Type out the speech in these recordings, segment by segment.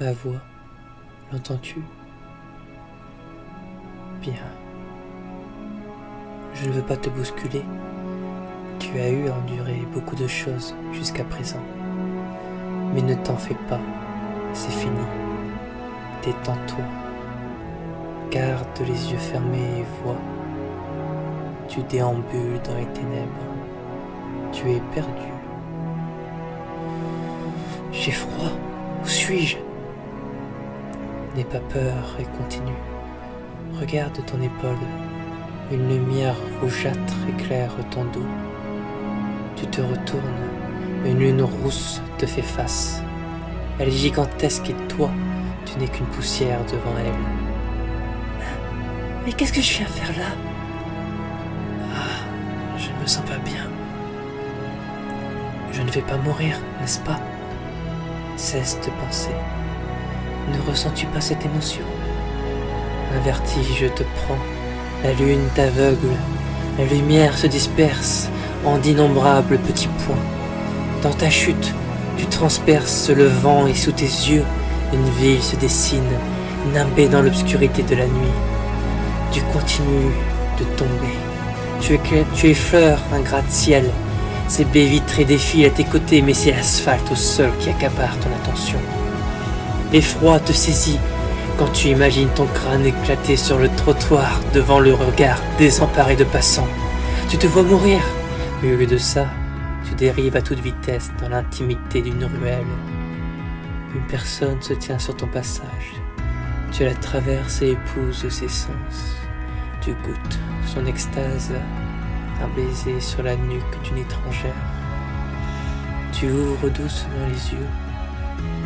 Ma voix, l'entends-tu? Bien. Je ne veux pas te bousculer. Tu as eu à endurer beaucoup de choses jusqu'à présent. Mais ne t'en fais pas, c'est fini. Détends-toi. Garde les yeux fermés et vois. Tu déambules dans les ténèbres. Tu es perdu. J'ai froid. Où suis-je? N'aie pas peur et continue. Regarde ton épaule. Une lumière rougeâtre éclaire ton dos. Tu te retournes. Une lune rousse te fait face. Elle est gigantesque et toi, tu n'es qu'une poussière devant elle. Mais qu'est-ce que je viens faire là? Ah, je ne me sens pas bien. Je ne vais pas mourir, n'est-ce pas? Cesse de penser. Ne ressens-tu pas cette émotion? Un vertige te prend, la lune t'aveugle, la lumière se disperse en d'innombrables petits points. Dans ta chute, tu transperces le vent et sous tes yeux, une ville se dessine, nimbée dans l'obscurité de la nuit. Tu continues de tomber. Tu effleures un gratte-ciel. Ces baies vitrées défilent à tes côtés, mais c'est l'asphalte au sol qui accapare ton attention. L'effroi te saisit quand tu imagines ton crâne éclater sur le trottoir devant le regard désemparé de passants. Tu te vois mourir, mais au lieu de ça, tu dérives à toute vitesse dans l'intimité d'une ruelle. Une personne se tient sur ton passage. Tu la traverses et épouses ses sens. Tu goûtes son extase, un baiser sur la nuque d'une étrangère. Tu ouvres doucement les yeux.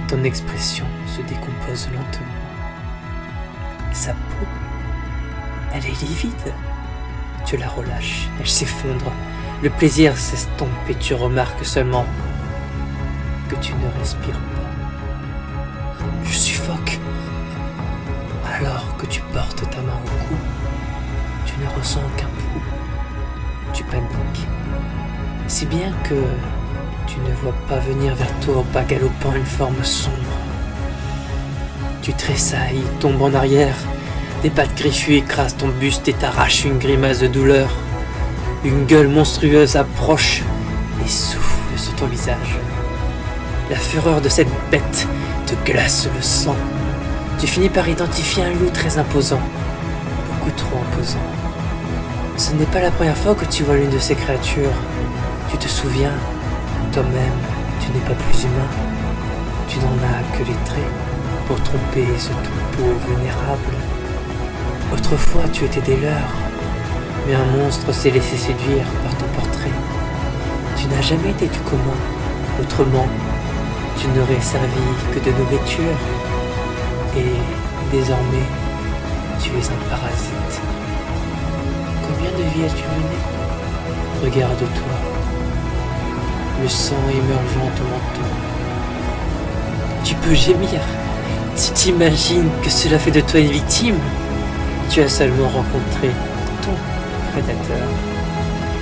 Ton expression se décompose lentement. Sa peau, elle est livide. Tu la relâches, elle s'effondre. Le plaisir s'estompe et tu remarques seulement que tu ne respires pas. Je suffoque. Alors que tu portes ta main au cou, tu ne ressens aucun pouls. Tu paniques. Si bien que tu ne vois pas venir vers toi au pas galopant une forme sombre. Tu tressailles, tombes en arrière. Des pattes griffues écrasent ton buste et t'arrachent une grimace de douleur. Une gueule monstrueuse approche et souffle sur ton visage. La fureur de cette bête te glace le sang. Tu finis par identifier un loup très imposant, beaucoup trop imposant. Ce n'est pas la première fois que tu vois l'une de ces créatures. Tu te souviens, toi-même, tu n'es pas plus humain. Tu n'en as que les traits pour tromper ce troupeau vulnérable. Autrefois, tu étais des leurs. Mais un monstre s'est laissé séduire par ton portrait. Tu n'as jamais été du commun. Autrement, tu n'aurais servi que de nourriture. Et désormais, tu es un parasite. Combien de vies as-tu mené? Regarde-toi. Le sang émergeant de ton menton. Tu peux gémir. Tu t'imagines que cela fait de toi une victime. Tu as seulement rencontré ton prédateur,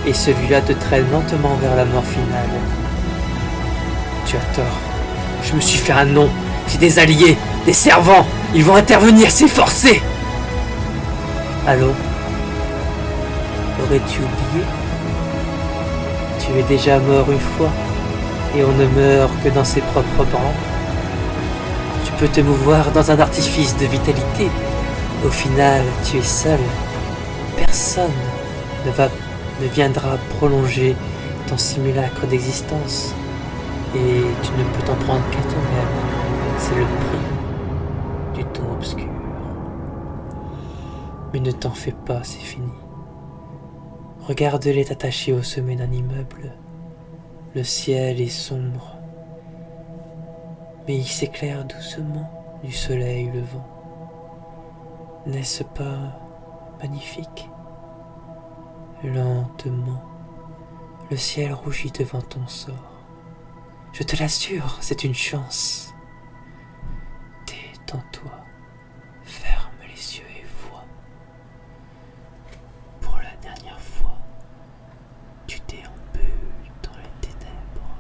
et celui-là te traîne lentement vers la mort finale. Tu as tort. Je me suis fait un nom. J'ai des alliés, des servants. Ils vont intervenir, c'est forcé. Allô? Aurais-tu oublié? Tu es déjà mort une fois, et on ne meurt que dans ses propres bras. Tu peux te mouvoir dans un artifice de vitalité. Au final, tu es seul. Personne ne viendra prolonger ton simulacre d'existence. Et tu ne peux t'en prendre qu'à toi-même. C'est le prix du ton obscur. Mais ne t'en fais pas, c'est fini. Regarde-les attachés au sommet d'un immeuble. Le ciel est sombre, mais il s'éclaire doucement du soleil levant. N'est-ce pas magnifique? Lentement, le ciel rougit devant ton sort. Je te l'assure, c'est une chance. Détends-toi, ferme les yeux et vois. Pour la dernière fois, tu déambules dans les ténèbres.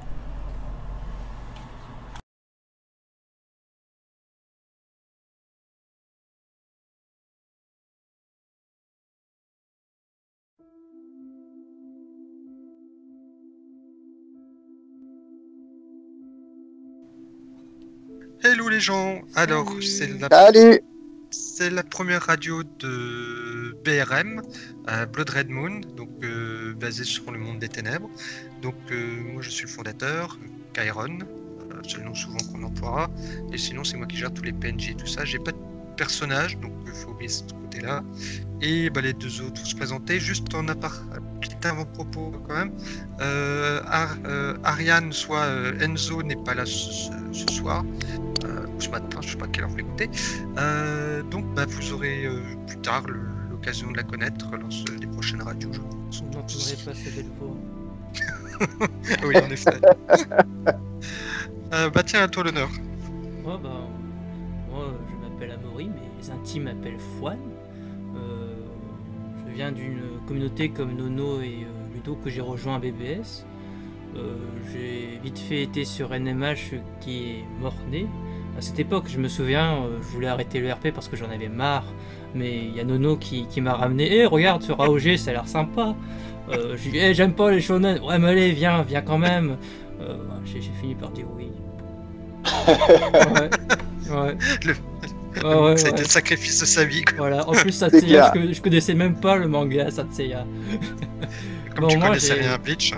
Hello les gens. Alors, Salut. c'est la première radio de BRM, Blood Red Moon, donc basée sur le monde des ténèbres. Donc, moi je suis le fondateur, Kyron, c'est le nom souvent qu'on emploiera. Et sinon, c'est moi qui gère tous les PNJ et tout ça. J'ai pas de personnage, donc il faut oublier ce côté-là. Et les deux autres vont se présenter. Juste en petit avant-propos quand même. Ariane, soit Enzo, n'est pas là ce soir. Ce matin, je sais pas à quelle heure vous l'écoutez. Donc vous aurez plus tard l'occasion de la connaître lors des prochaines radios, je pense. Vous n'entendrez pas sa belle voix. Oui, en effet. Tiens, à toi l'honneur. Moi, je m'appelle Amaury, mais les intimes m'appellent Fouane. Je viens d'une communauté comme Nono et Ludo que j'ai rejoint à BBS. J'ai vite fait été sur NMH qui est mort-né. À cette époque, je me souviens, je voulais arrêter le RP parce que j'en avais marre. Mais il y a Nono qui m'a ramené. Regarde sur AOG, ça a l'air sympa. J'ai dit, j'aime pas les shonen. Ouais, mais allez, viens quand même. J'ai fini par dire oui. Ouais. C'était le sacrifice de sa vie, quoi. Voilà, en plus Satseiya, je connaissais même pas le manga Satseiya. Comme tu connaissais rien à Bleach.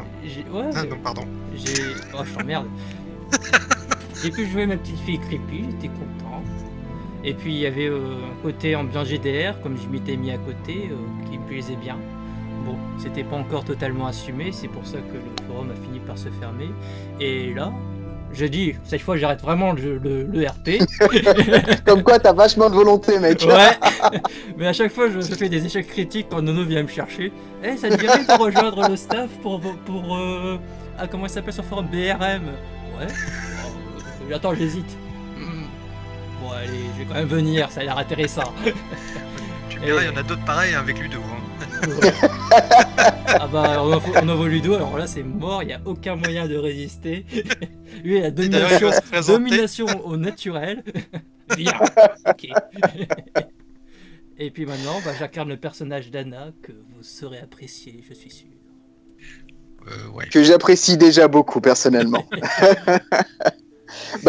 Ouais, non, pardon. Oh, je t'emmerde. J'ai pu jouer ma petite fille creepy, j'étais content. Et puis il y avait un côté ambiance GDR, comme je m'étais mis à côté, qui me plaisait bien. Bon, c'était pas encore totalement assumé, c'est pour ça que le forum a fini par se fermer. Et là, je dis, cette fois j'arrête vraiment le RP. Comme quoi t'as vachement de volonté, mec. Ouais. Mais à chaque fois je fais des échecs critiques quand Nono vient me chercher. Ça te dirait de rejoindre le staff pour comment il s'appelle sur le forum BRM? Ouais. Attends, j'hésite. Bon allez, je vais quand même venir, ça a l'air intéressant. Tu me diras, il y en a d'autres pareils avec Ludo. Ah bah on envoie Ludo, alors là c'est mort, il n'y a aucun moyen de résister. Lui il a domination au naturel. Viens. Ok. Et puis maintenant j'incarne le personnage d'Anna que vous saurez apprécier, je suis sûr. Ouais. Que j'apprécie déjà beaucoup personnellement.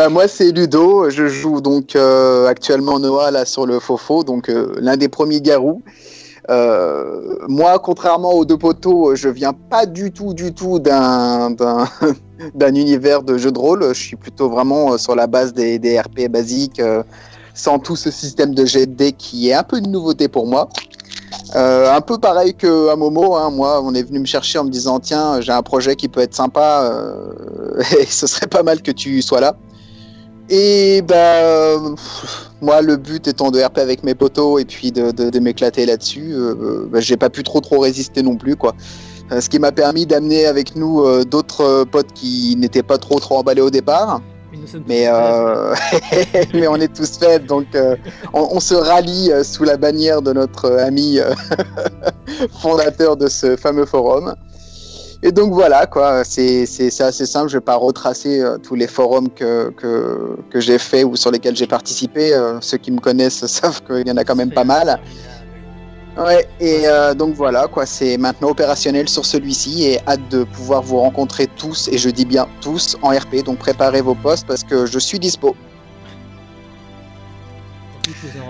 Moi c'est Ludo, je joue donc actuellement Noah là sur le Fofo, donc l'un des premiers garous. Moi, contrairement aux deux poteaux, je viens pas du tout d'un univers de jeu de rôle. Je suis plutôt vraiment sur la base des RP basiques, sans tout ce système de jet de dés qui est un peu une nouveauté pour moi. Un peu pareil qu'à Momo, hein. Moi, on est venu me chercher en me disant tiens, j'ai un projet qui peut être sympa et ce serait pas mal que tu sois là. Et moi, le but étant de RP avec mes potos et puis de m'éclater là-dessus, j'ai pas pu trop résister non plus, quoi. Ce qui m'a permis d'amener avec nous d'autres potes qui n'étaient pas trop emballés au départ. Mais on est tous faibles, donc on se rallie sous la bannière de notre ami fondateur de ce fameux forum. Et donc voilà, quoi, c'est assez simple, je vais pas retracer tous les forums que j'ai fait ou sur lesquels j'ai participé. Ceux qui me connaissent savent qu'il y en a quand même pas mal. Ouais, et donc voilà, quoi, c'est maintenant opérationnel sur celui-ci et hâte de pouvoir vous rencontrer tous, et je dis bien tous, en RP, donc préparez vos postes parce que je suis dispo.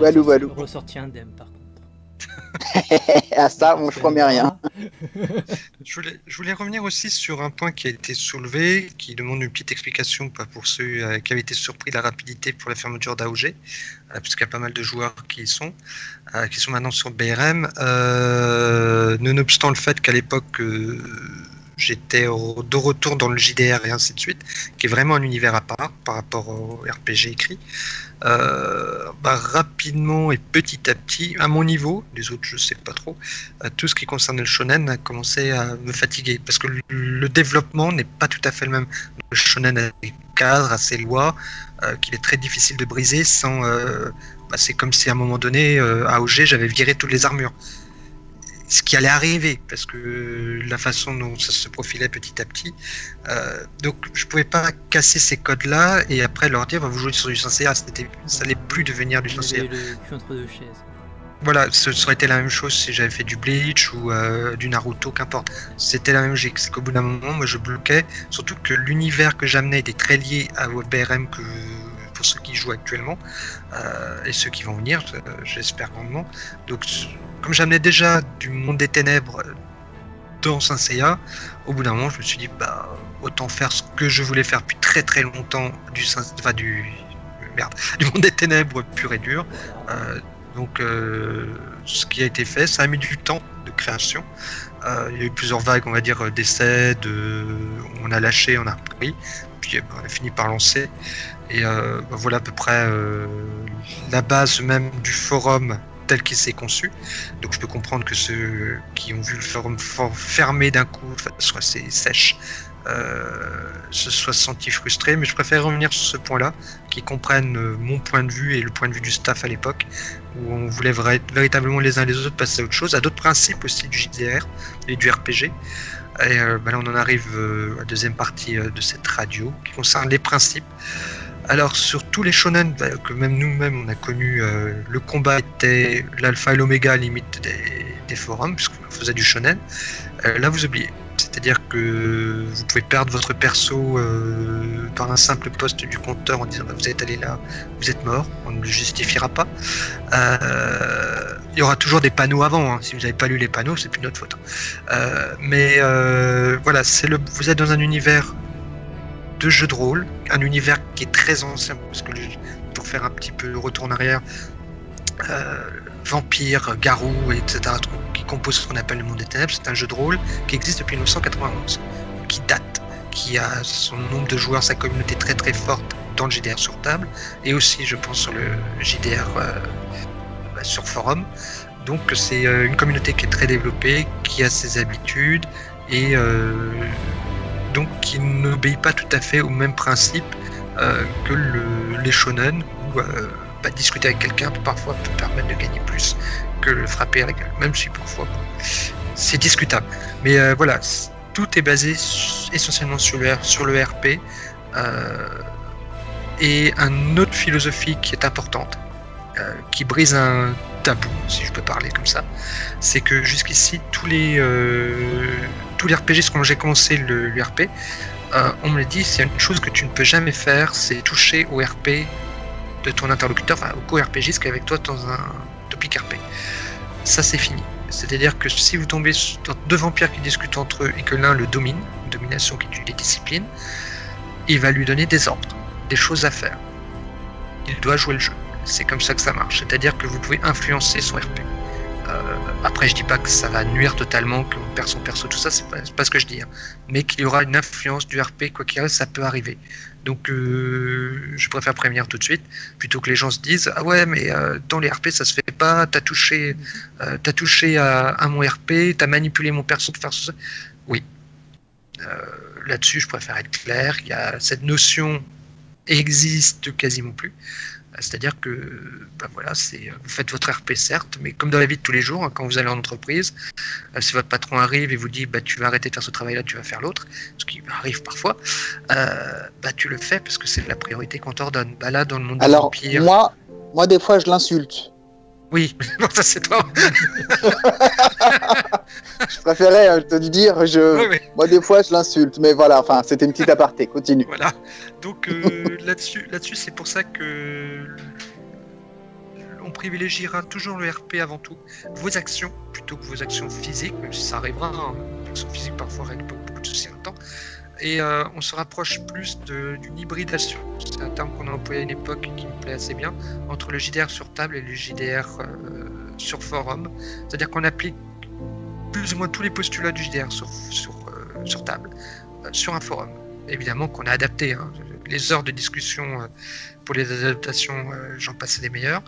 Walou. Ressorti indemne par contre. À ça, je promets rien. Je voulais revenir aussi sur un point qui a été soulevé, qui demande une petite explication pour ceux qui avaient été surpris de la rapidité pour la fermeture d'AOG, puisqu'il y a pas mal de joueurs qui sont maintenant sur BRM. Nonobstant le fait qu'à l'époque j'étais de retour dans le JDR et ainsi de suite, qui est vraiment un univers à part par rapport au RPG écrit. Rapidement et petit à petit, à mon niveau, les autres je sais pas trop, tout ce qui concerne le shonen a commencé à me fatiguer parce que le développement n'est pas tout à fait le même. Le shonen a des cadres, a ses lois, qu'il est très difficile de briser sans. C'est comme si à un moment donné, à AOG, j'avais viré toutes les armures. Ce qui allait arriver, parce que la façon dont ça se profilait petit à petit. Donc je pouvais pas casser ces codes-là et après leur dire vous jouez sur du Sanseiya, ça allait plus devenir du Sanseiya. Le cul entre deux chaises. Voilà, ça aurait été la même chose si j'avais fait du Bleach ou du Naruto, qu'importe. C'était la même logique, c'est qu'au bout d'un moment, moi je bloquais, surtout que l'univers que j'amenais était très lié au BRM pour ceux qui jouent actuellement et ceux qui vont venir, j'espère grandement. Donc, comme j'amenais déjà du monde des ténèbres dans Saint Seiya, au bout d'un moment, je me suis dit, autant faire ce que je voulais faire depuis très très longtemps du monde des ténèbres pur et dur. Donc, ce qui a été fait, ça a mis du temps de création. Il y a eu plusieurs vagues, on va dire, d'essais, on a lâché, on a repris, puis on a fini par lancer. Et voilà à peu près la base même du forum tel qu'il s'est conçu. Donc je peux comprendre que ceux qui ont vu le forum fermé d'un coup, soit assez sèche, se soient sentis frustrés, mais je préfère revenir sur ce point-là, qu'ils comprennent mon point de vue et le point de vue du staff à l'époque, où on voulait véritablement les uns les autres passer à autre chose, à d'autres principes aussi du JDR et du RPG. Et là on en arrive à la deuxième partie de cette radio, qui concerne les principes. Alors sur tous les shonen que même nous-mêmes on a connu, le combat était l'alpha et l'oméga limite des forums, puisqu'on faisait du shonen. Là vous oubliez. C'est-à-dire que vous pouvez perdre votre perso par un simple poste du compteur en disant vous êtes allé là, vous êtes mort, on ne le justifiera pas. Il y aura toujours des panneaux avant, hein. Si vous n'avez pas lu les panneaux, c'est plus notre faute. Mais voilà, vous êtes dans un univers de jeu de rôle, un univers qui est très ancien, parce que pour faire un petit peu de retour en arrière, vampires, garous, etc., qui composent ce qu'on appelle le monde des ténèbres, c'est un jeu de rôle qui existe depuis 1991, qui date, qui a son nombre de joueurs, sa communauté très très forte dans le JDR sur table, et aussi je pense sur le JDR sur forum. Donc c'est une communauté qui est très développée, qui a ses habitudes, et donc qui n'obéit pas tout à fait au même principe que les shonen, où discuter avec quelqu'un parfois peut permettre de gagner plus que le frapper à la gueule, même si parfois c'est discutable. Mais voilà, tout est basé essentiellement sur le RP, et une autre philosophie qui est importante, qui brise un tabou, si je peux parler comme ça, c'est que jusqu'ici tous les RPGistes, quand j'ai commencé le RP, on me l'a dit, c'est une chose que tu ne peux jamais faire, c'est toucher au RP de ton interlocuteur, enfin au co-RPGiste qui est avec toi dans un topic RP. Ça c'est fini. C'est-à-dire que si vous tombez sur deux vampires qui discutent entre eux et que l'un le domine, une domination qui est une discipline, il va lui donner des ordres, des choses à faire. Il doit jouer le jeu. C'est comme ça que ça marche. C'est-à-dire que vous pouvez influencer son RP. Après, je dis pas que ça va nuire totalement, qu'on perd son perso, tout ça, c'est pas ce que je dis. Hein. Mais qu'il y aura une influence du RP, quoi qu'il arrive, ça peut arriver. Donc, je préfère prévenir tout de suite, plutôt que les gens se disent ah ouais, mais dans les RP, ça se fait pas. T'as touché à mon RP, t'as manipulé mon perso de faire ça. Oui. Là-dessus, je préfère être clair. Il y a cette notion existe quasiment plus. C'est-à-dire que voilà, vous faites votre RP certes, mais comme dans la vie de tous les jours, hein, quand vous allez en entreprise, si votre patron arrive et vous dit tu vas arrêter de faire ce travail-là, tu vas faire l'autre, ce qui arrive parfois, tu le fais parce que c'est la priorité qu'on t'ordonne. Là, dans le monde des vampires... moi, des fois, je l'insulte. Oui, ça c'est toi. Je préférais te dire, moi des fois je l'insulte, mais voilà, enfin c'était une petite aparté, continue. Voilà, donc là-dessus c'est pour ça que on privilégiera toujours le RP avant tout, vos actions plutôt que vos actions physiques, même si ça arrivera, hein, actions physiques parfois règlent beaucoup de soucis en même temps. Et on se rapproche plus d'une hybridation, c'est un terme qu'on a employé à une époque et qui me plaît assez bien, entre le JDR sur table et le JDR sur forum. C'est-à-dire qu'on applique plus ou moins tous les postulats du JDR sur table, sur un forum. Évidemment qu'on a adapté, hein. Les heures de discussion pour les adaptations, j'en passe des meilleures.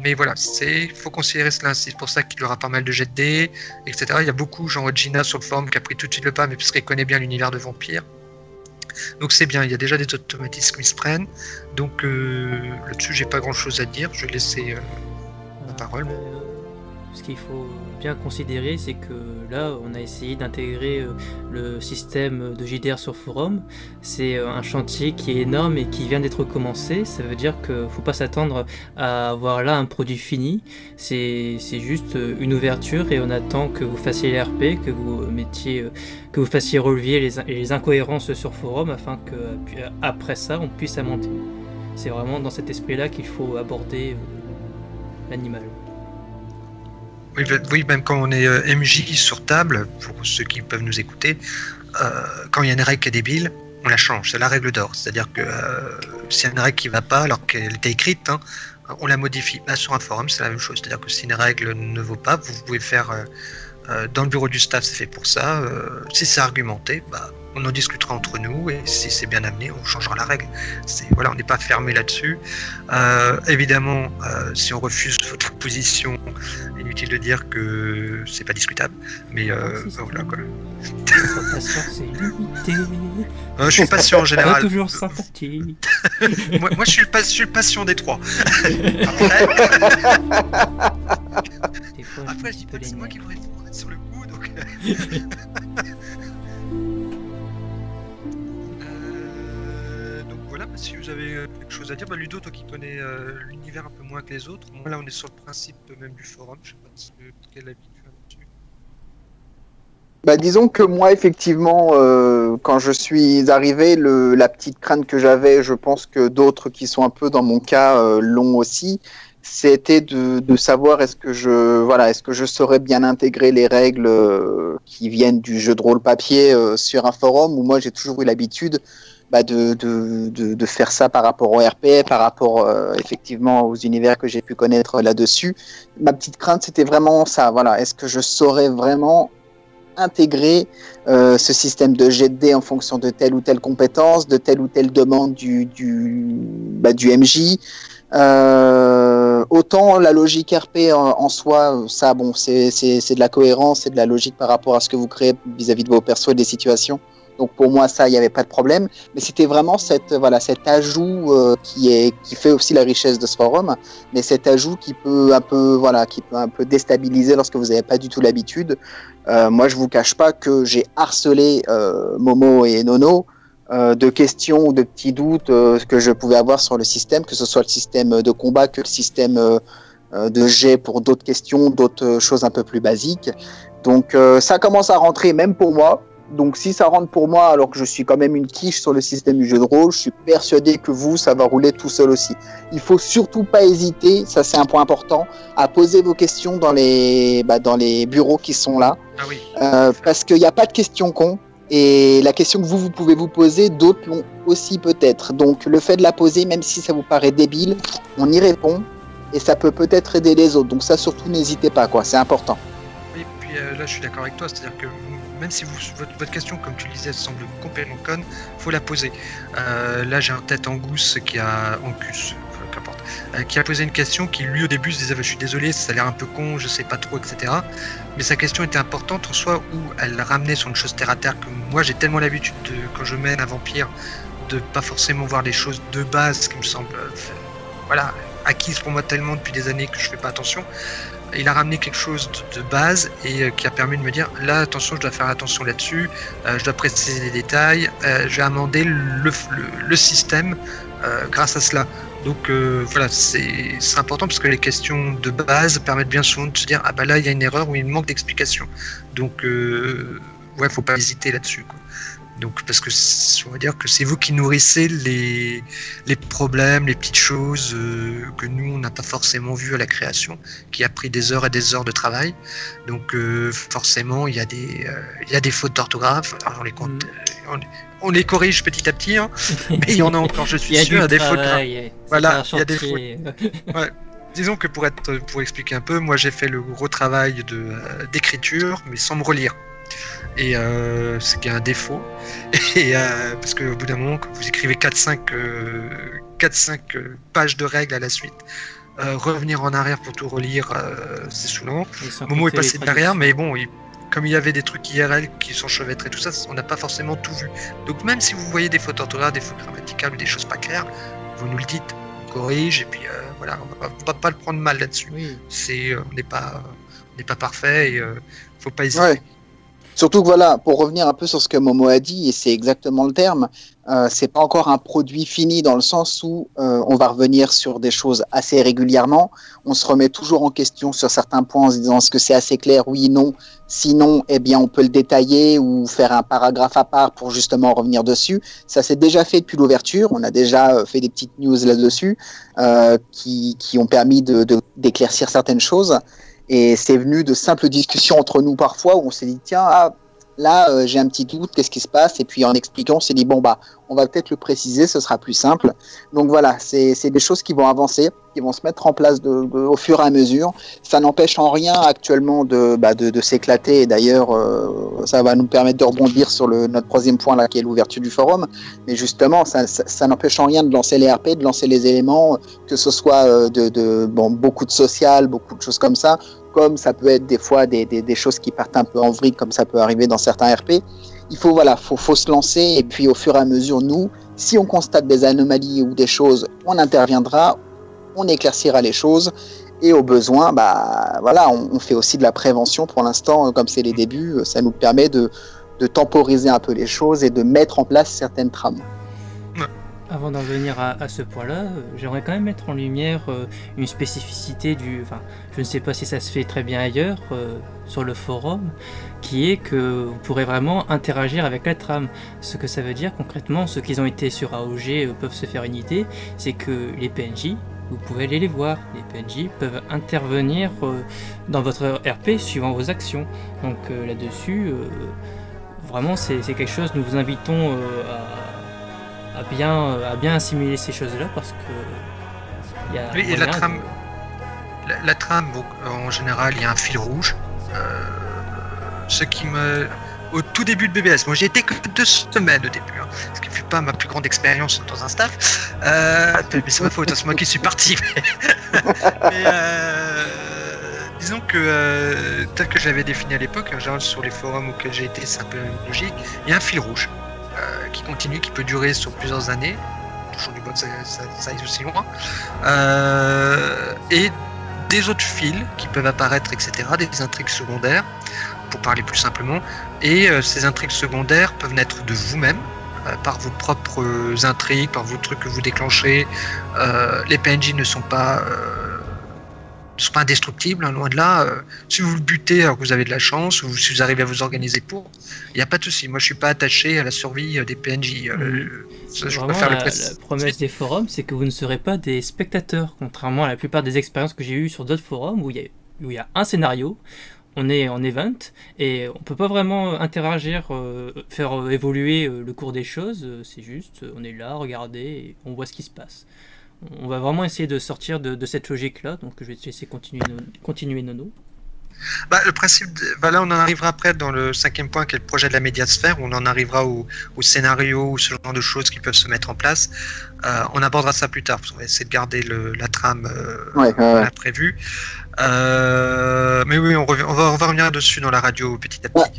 Mais voilà, il faut considérer cela, c'est pour ça qu'il y aura pas mal de jets de dés, etc. Il y a beaucoup, genre Gina sur le forum qui a pris tout de suite le pas, mais parce qu'elle connaît bien l'univers de vampires. Donc c'est bien, il y a déjà des automatismes qui se prennent. Donc là-dessus, j'ai pas grand-chose à dire, je vais laisser la parole. Ce qu'il faut bien considérer, c'est que là, on a essayé d'intégrer le système de JDR sur forum. C'est un chantier qui est énorme et qui vient d'être commencé. Ça veut dire qu'il ne faut pas s'attendre à avoir là un produit fini. C'est juste une ouverture et on attend que vous fassiez les RP, que vous fassiez relever les incohérences sur forum afin qu'après ça, on puisse la monter. c'est vraiment dans cet esprit-là qu'il faut aborder l'animal. Oui, même quand on est MJ sur table, pour ceux qui peuvent nous écouter, quand il y a une règle qui est débile, on la change, c'est la règle d'or. C'est-à-dire que s'il y a une règle qui ne va pas alors qu'elle était écrite, hein, on la modifie. Là, sur un forum, c'est la même chose. C'est-à-dire que si une règle ne vaut pas, vous pouvez faire dans le bureau du staff, c'est fait pour ça. Si c'est argumenté, on en discutera entre nous et si c'est bien amené, on changera la règle. Voilà, on n'est pas fermé là-dessus. Évidemment, si on refuse votre position, inutile de dire que c'est pas discutable. Mais voilà quoi. Votre patience est limitée. Je suis patient en général. Toujours sympathique. moi, je suis le patient des trois. Après, je dis pas que c'est moi qui pourrais être sur le coup, donc. Donc voilà, si vous avez quelque chose à dire, Ludo, toi qui connais l'univers un peu moins que les autres, moi là on est sur le principe même du forum, je sais pas quel avis tu as là-dessus. Disons que moi, effectivement, quand je suis arrivé, la petite crainte que j'avais, je pense que d'autres qui sont un peu dans mon cas l'ont aussi, c'était de savoir est-ce que je saurais bien intégrer les règles qui viennent du jeu de rôle papier sur un forum où moi j'ai toujours eu l'habitude de faire ça par rapport au RP, par rapport effectivement aux univers que j'ai pu connaître là-dessus. Ma petite crainte, c'était vraiment ça. Voilà, est-ce que je saurais vraiment intégrer ce système de jet de dés en fonction de telle ou telle compétence, de telle ou telle demande du MJ. Autant la logique RP en soi, ça, bon, c'est de la cohérence, c'est de la logique par rapport à ce que vous créez vis-à-vis de vos persos et des situations. Donc pour moi, ça, il n'y avait pas de problème. Mais c'était vraiment cet ajout qui fait aussi la richesse de ce forum. Mais cet ajout qui peut un peu déstabiliser lorsque vous n'avez pas du tout l'habitude. Moi, je vous cache pas que j'ai harcelé Momo et Nono de questions ou de petits doutes que je pouvais avoir sur le système, que ce soit le système de combat que le système de jet pour d'autres questions, d'autres choses un peu plus basiques. Donc ça commence à rentrer même pour moi. Donc si ça rentre pour moi alors que je suis quand même une quiche sur le système du jeu de rôle, je suis persuadé que ça va rouler tout seul aussi. Il faut surtout pas hésiter, ça c'est un point important, à poser vos questions dans les bureaux qui sont là. Ah oui. Parce qu'il n'y a pas de questions cons. Et la question que vous pouvez vous poser, d'autres l'ont aussi peut-être. Donc le fait de la poser, même si ça vous paraît débile, on y répond et ça peut-être aider les autres. Donc ça surtout n'hésitez pas, quoi, c'est important. Et puis là je suis d'accord avec toi, c'est-à-dire que même si votre question, comme tu le disais, semble complètement conne, faut la poser. Là j'ai un tête en gousse qui a posé une question qui lui au début se disait je suis désolé, ça a l'air un peu con, je sais pas trop, etc. Mais sa question était importante en soi où elle ramenait sur une chose terre à terre que moi j'ai tellement l'habitude quand je mène un vampire de pas forcément voir les choses de base qui me semblent acquises pour moi tellement depuis des années que je fais pas attention. Il a ramené quelque chose de base et qui a permis de me dire là attention, je dois faire attention là-dessus, je dois préciser les détails, je vais amender le système grâce à cela. Donc c'est important parce que les questions de base permettent bien souvent de se dire là il y a une erreur ou il manque d'explication. Donc faut pas hésiter là-dessus, quoi. Donc parce que on va dire que c'est vous qui nourrissez les problèmes, les petites choses que nous on n'a pas forcément vues à la création, qui a pris des heures et des heures de travail. Donc forcément il y a des fautes d'orthographe. Alors, on les compte, on les corrige petit à petit, hein, mais il y en a encore, je suis sûr, des fautes. Voilà, il y a des fautes. Ouais. Disons que pour expliquer un peu, moi j'ai fait le gros travail d'écriture, mais sans me relire. Et ce qui est un défaut. Et parce qu'au bout d'un moment, quand vous écrivez 4-5 pages de règles à la suite, revenir en arrière pour tout relire, c'est saoulant. Momo est passé derrière, mais bon, comme il y avait des trucs IRL qui s'enchevêtraient, tout ça, on n'a pas forcément tout vu. Donc même si vous voyez des fautes d'orthographe, des fautes grammaticales ou des choses pas claires, vous nous le dites, on corrige, et puis on va pas le prendre mal là-dessus. Oui. On n'est pas parfait et faut pas hésiter. Ouais. Surtout que voilà, pour revenir un peu sur ce que Momo a dit, et c'est exactement le terme, c'est pas encore un produit fini dans le sens où on va revenir sur des choses assez régulièrement. On se remet toujours en question sur certains points en se disant est-ce que c'est assez clair, oui, non. Sinon, eh bien, on peut le détailler ou faire un paragraphe à part pour justement revenir dessus. Ça s'est déjà fait depuis l'ouverture. On a déjà fait des petites news là-dessus qui ont permis d'éclaircir certaines choses. Et c'est venu de simples discussions entre nous parfois où on s'est dit tiens, là j'ai un petit doute, qu'est-ce qui se passe? Et puis en expliquant, on s'est dit bon bah on va peut-être le préciser, ce sera plus simple. Donc voilà, c'est des choses qui vont avancer, qui vont se mettre en place au fur et à mesure. Ça n'empêche en rien actuellement de s'éclater. Et d'ailleurs, ça va nous permettre de rebondir sur notre troisième point là, qui est l'ouverture du forum. Mais justement, ça n'empêche en rien de lancer les RP, de lancer les éléments, que ce soit beaucoup de social, beaucoup de choses comme ça. Comme ça peut être des fois des choses qui partent un peu en vrille, comme ça peut arriver dans certains RP. Il faut se lancer, et puis au fur et à mesure, nous, si on constate des anomalies ou des choses, on interviendra, on éclaircira les choses, et au besoin, on fait aussi de la prévention pour l'instant, comme c'est les débuts, ça nous permet de temporiser un peu les choses et de mettre en place certaines trames. Avant d'en venir à ce point-là, j'aimerais quand même mettre en lumière une spécificité je ne sais pas si ça se fait très bien ailleurs sur le forum, qui est que vous pourrez vraiment interagir avec la trame. Ce que ça veut dire concrètement, ceux qui ont été sur AOG peuvent se faire une idée, c'est que les PNJ, vous pouvez aller les voir. Les PNJ peuvent intervenir dans votre RP suivant vos actions. Donc là-dessus, vraiment c'est quelque chose, nous vous invitons à bien assimiler ces choses-là parce que et la trame en général il y a un fil rouge. Au tout début de BBS, moi j'ai été que 2 semaines au début, ce qui ne fut pas ma plus grande expérience dans un staff. Mais c'est ma faute, c'est moi qui suis parti. Mais disons que tel que je l'avais défini à l'époque, en général sur les forums auxquels j'ai été, c'est un peu logique. Il y a un fil rouge qui continue, qui peut durer sur plusieurs années. Toujours du bon que ça aille aussi loin. Et des autres fils qui peuvent apparaître, etc. Des intrigues secondaires, pour parler plus simplement. Et ces intrigues secondaires peuvent naître de vous-même, par vos propres intrigues, par vos trucs que vous déclenchez. Les PNJ ne sont pas indestructibles, loin de là. Si vous le butez alors que vous avez de la chance, ou si vous arrivez à vous organiser pour, il n'y a pas de souci. Moi je suis pas attaché à la survie des PNJ. Je préfère la promesse des forums, c'est que vous ne serez pas des spectateurs, contrairement à la plupart des expériences que j'ai eues sur d'autres forums où il y a un scénario, on est en event et on peut pas vraiment interagir, faire évoluer le cours des choses. C'est juste, on est là, regarder et on voit ce qui se passe. On va vraiment essayer de sortir de cette logique-là, donc je vais te laisser continuer Nono. Le principe, là on en arrivera après dans le 5e point qui est le projet de la médiasphère, où on en arrivera au scénario ou ce genre de choses qui peuvent se mettre en place. On abordera ça plus tard, parce qu'on va essayer de garder la trame prévue. Mais oui, on va revenir dessus dans la radio petit à petit.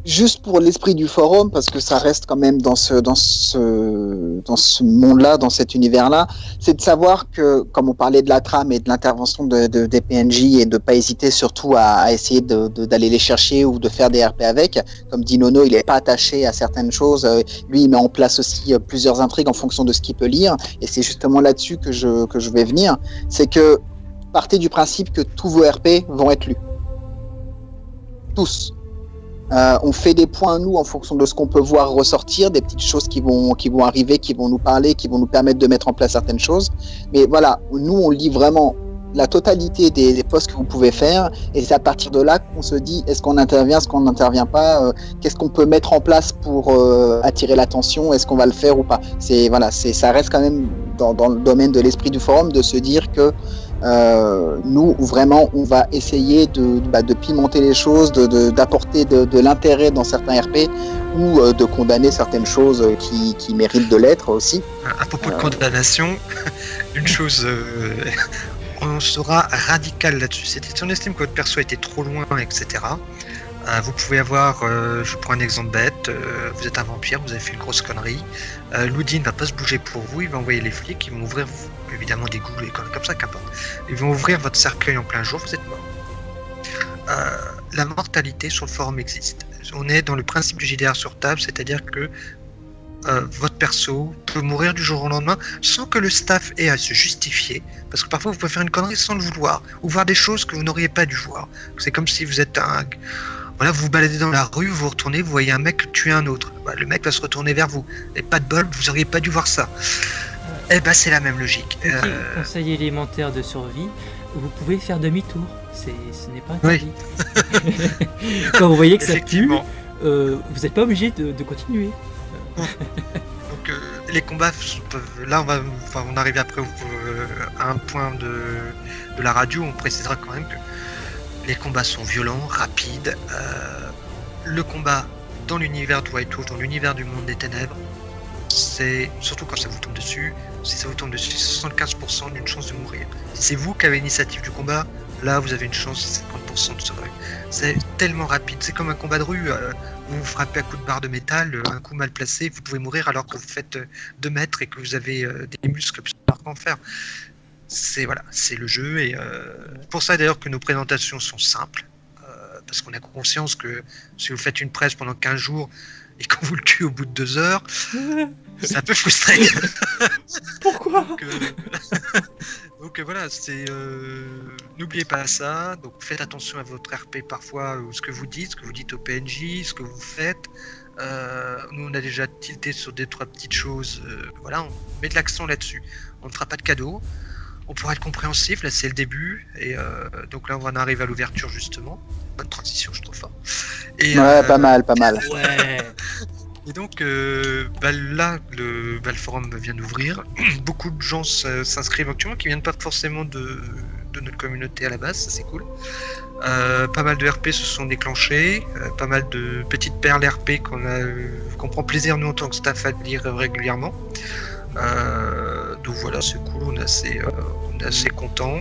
Juste pour l'esprit du forum, parce que ça reste quand même dans ce monde-là, dans cet univers-là, c'est de savoir que, comme on parlait de la trame et de l'intervention des PNJ, et de ne pas hésiter surtout à essayer d'aller les chercher ou de faire des RP avec, comme dit Nono, il n'est pas attaché à certaines choses, lui il met en place aussi plusieurs intrigues en fonction de ce qu'il peut lire, et c'est justement là-dessus que je vais venir, c'est que partez du principe que tous vos RP vont être lus. Tous. On fait des points, nous, en fonction de ce qu'on peut voir ressortir, des petites choses qui vont arriver, qui vont nous parler, qui vont nous permettre de mettre en place certaines choses. Mais voilà, nous, on lit vraiment la totalité des postes que vous pouvez faire, et c'est à partir de là qu'on se dit, est-ce qu'on intervient, est-ce qu'on n'intervient pas, qu'est-ce qu'on peut mettre en place pour attirer l'attention, est-ce qu'on va le faire ou pas. Ça reste quand même dans le domaine de l'esprit du forum de se dire que nous, vraiment, on va essayer de pimenter les choses, d'apporter de l'intérêt dans certains RP, ou de condamner certaines choses qui méritent de l'être aussi. À propos de condamnation, une chose, on sera radical là-dessus. C'est si on estime que votre perso a été trop loin, etc. Vous pouvez avoir, je prends un exemple bête, vous êtes un vampire, vous avez fait une grosse connerie, Loudi ne va pas se bouger pour vous, il va envoyer les flics, ils vont ouvrir évidemment des goulots et comme ça, qu'importe. Ils vont ouvrir votre cercueil en plein jour, vous êtes mort. La mortalité sur le forum existe. on est dans le principe du JDR sur table, c'est-à-dire que votre perso peut mourir du jour au lendemain sans que le staff ait à se justifier, parce que parfois vous pouvez faire une connerie sans le vouloir, ou voir des choses que vous n'auriez pas dû voir. C'est comme si vous êtes voilà, vous vous baladez dans la rue, vous retournez, vous voyez un mec tuer un autre. Bah, le mec va se retourner vers vous. Et pas de bol, vous auriez pas dû voir ça. Eh ben, c'est la même logique. Conseil élémentaire de survie, vous pouvez faire demi-tour. Ce n'est pas interdit. Oui. Quand vous voyez que ça tue, vous n'êtes pas obligé de continuer. Donc les combats peuvent... Là, on arrive après à un point de la radio. On précisera quand même que les combats sont violents, rapides. Le combat dans l'univers de White Wolf, dans l'univers du monde des ténèbres, c'est surtout quand ça vous tombe dessus. Si ça vous tombe dessus, c'est 75% d'une chance de mourir. Si c'est vous qui avez l'initiative du combat, là vous avez une chance de 50% de survivre. C'est tellement rapide. C'est comme un combat de rue. Vous vous frappez à coups de barre de métal, un coup mal placé, vous pouvez mourir alors que vous faites 2 mètres et que vous avez des muscles qu'en faire. C'est le jeu, et pour ça d'ailleurs que nos présentations sont simples, parce qu'on a conscience que si vous faites une presse pendant 15 jours et qu'on vous le tue au bout de 2 heures, c'est un peu frustrant. Pourquoi? Donc voilà, n'oubliez pas ça. Donc faites attention à votre RP parfois, ce que vous dites au PNJ, ce que vous faites. Nous on a déjà tilté sur 2-3 petites choses. Voilà, on met de l'accent là-dessus. On ne fera pas de cadeaux. On pourra être compréhensif, là c'est le début, et donc là on en arrive à l'ouverture justement. Bonne transition, je trouve fort. Et, ouais, pas mal. Ouais. Et donc là, le forum vient d'ouvrir. Beaucoup de gens s'inscrivent actuellement, qui viennent pas forcément de notre communauté à la base, ça c'est cool. Pas mal de RP se sont déclenchés, pas mal de petites perles RP qu'on prend plaisir nous en tant que staff à lire régulièrement. Donc voilà, c'est cool, on est assez contents.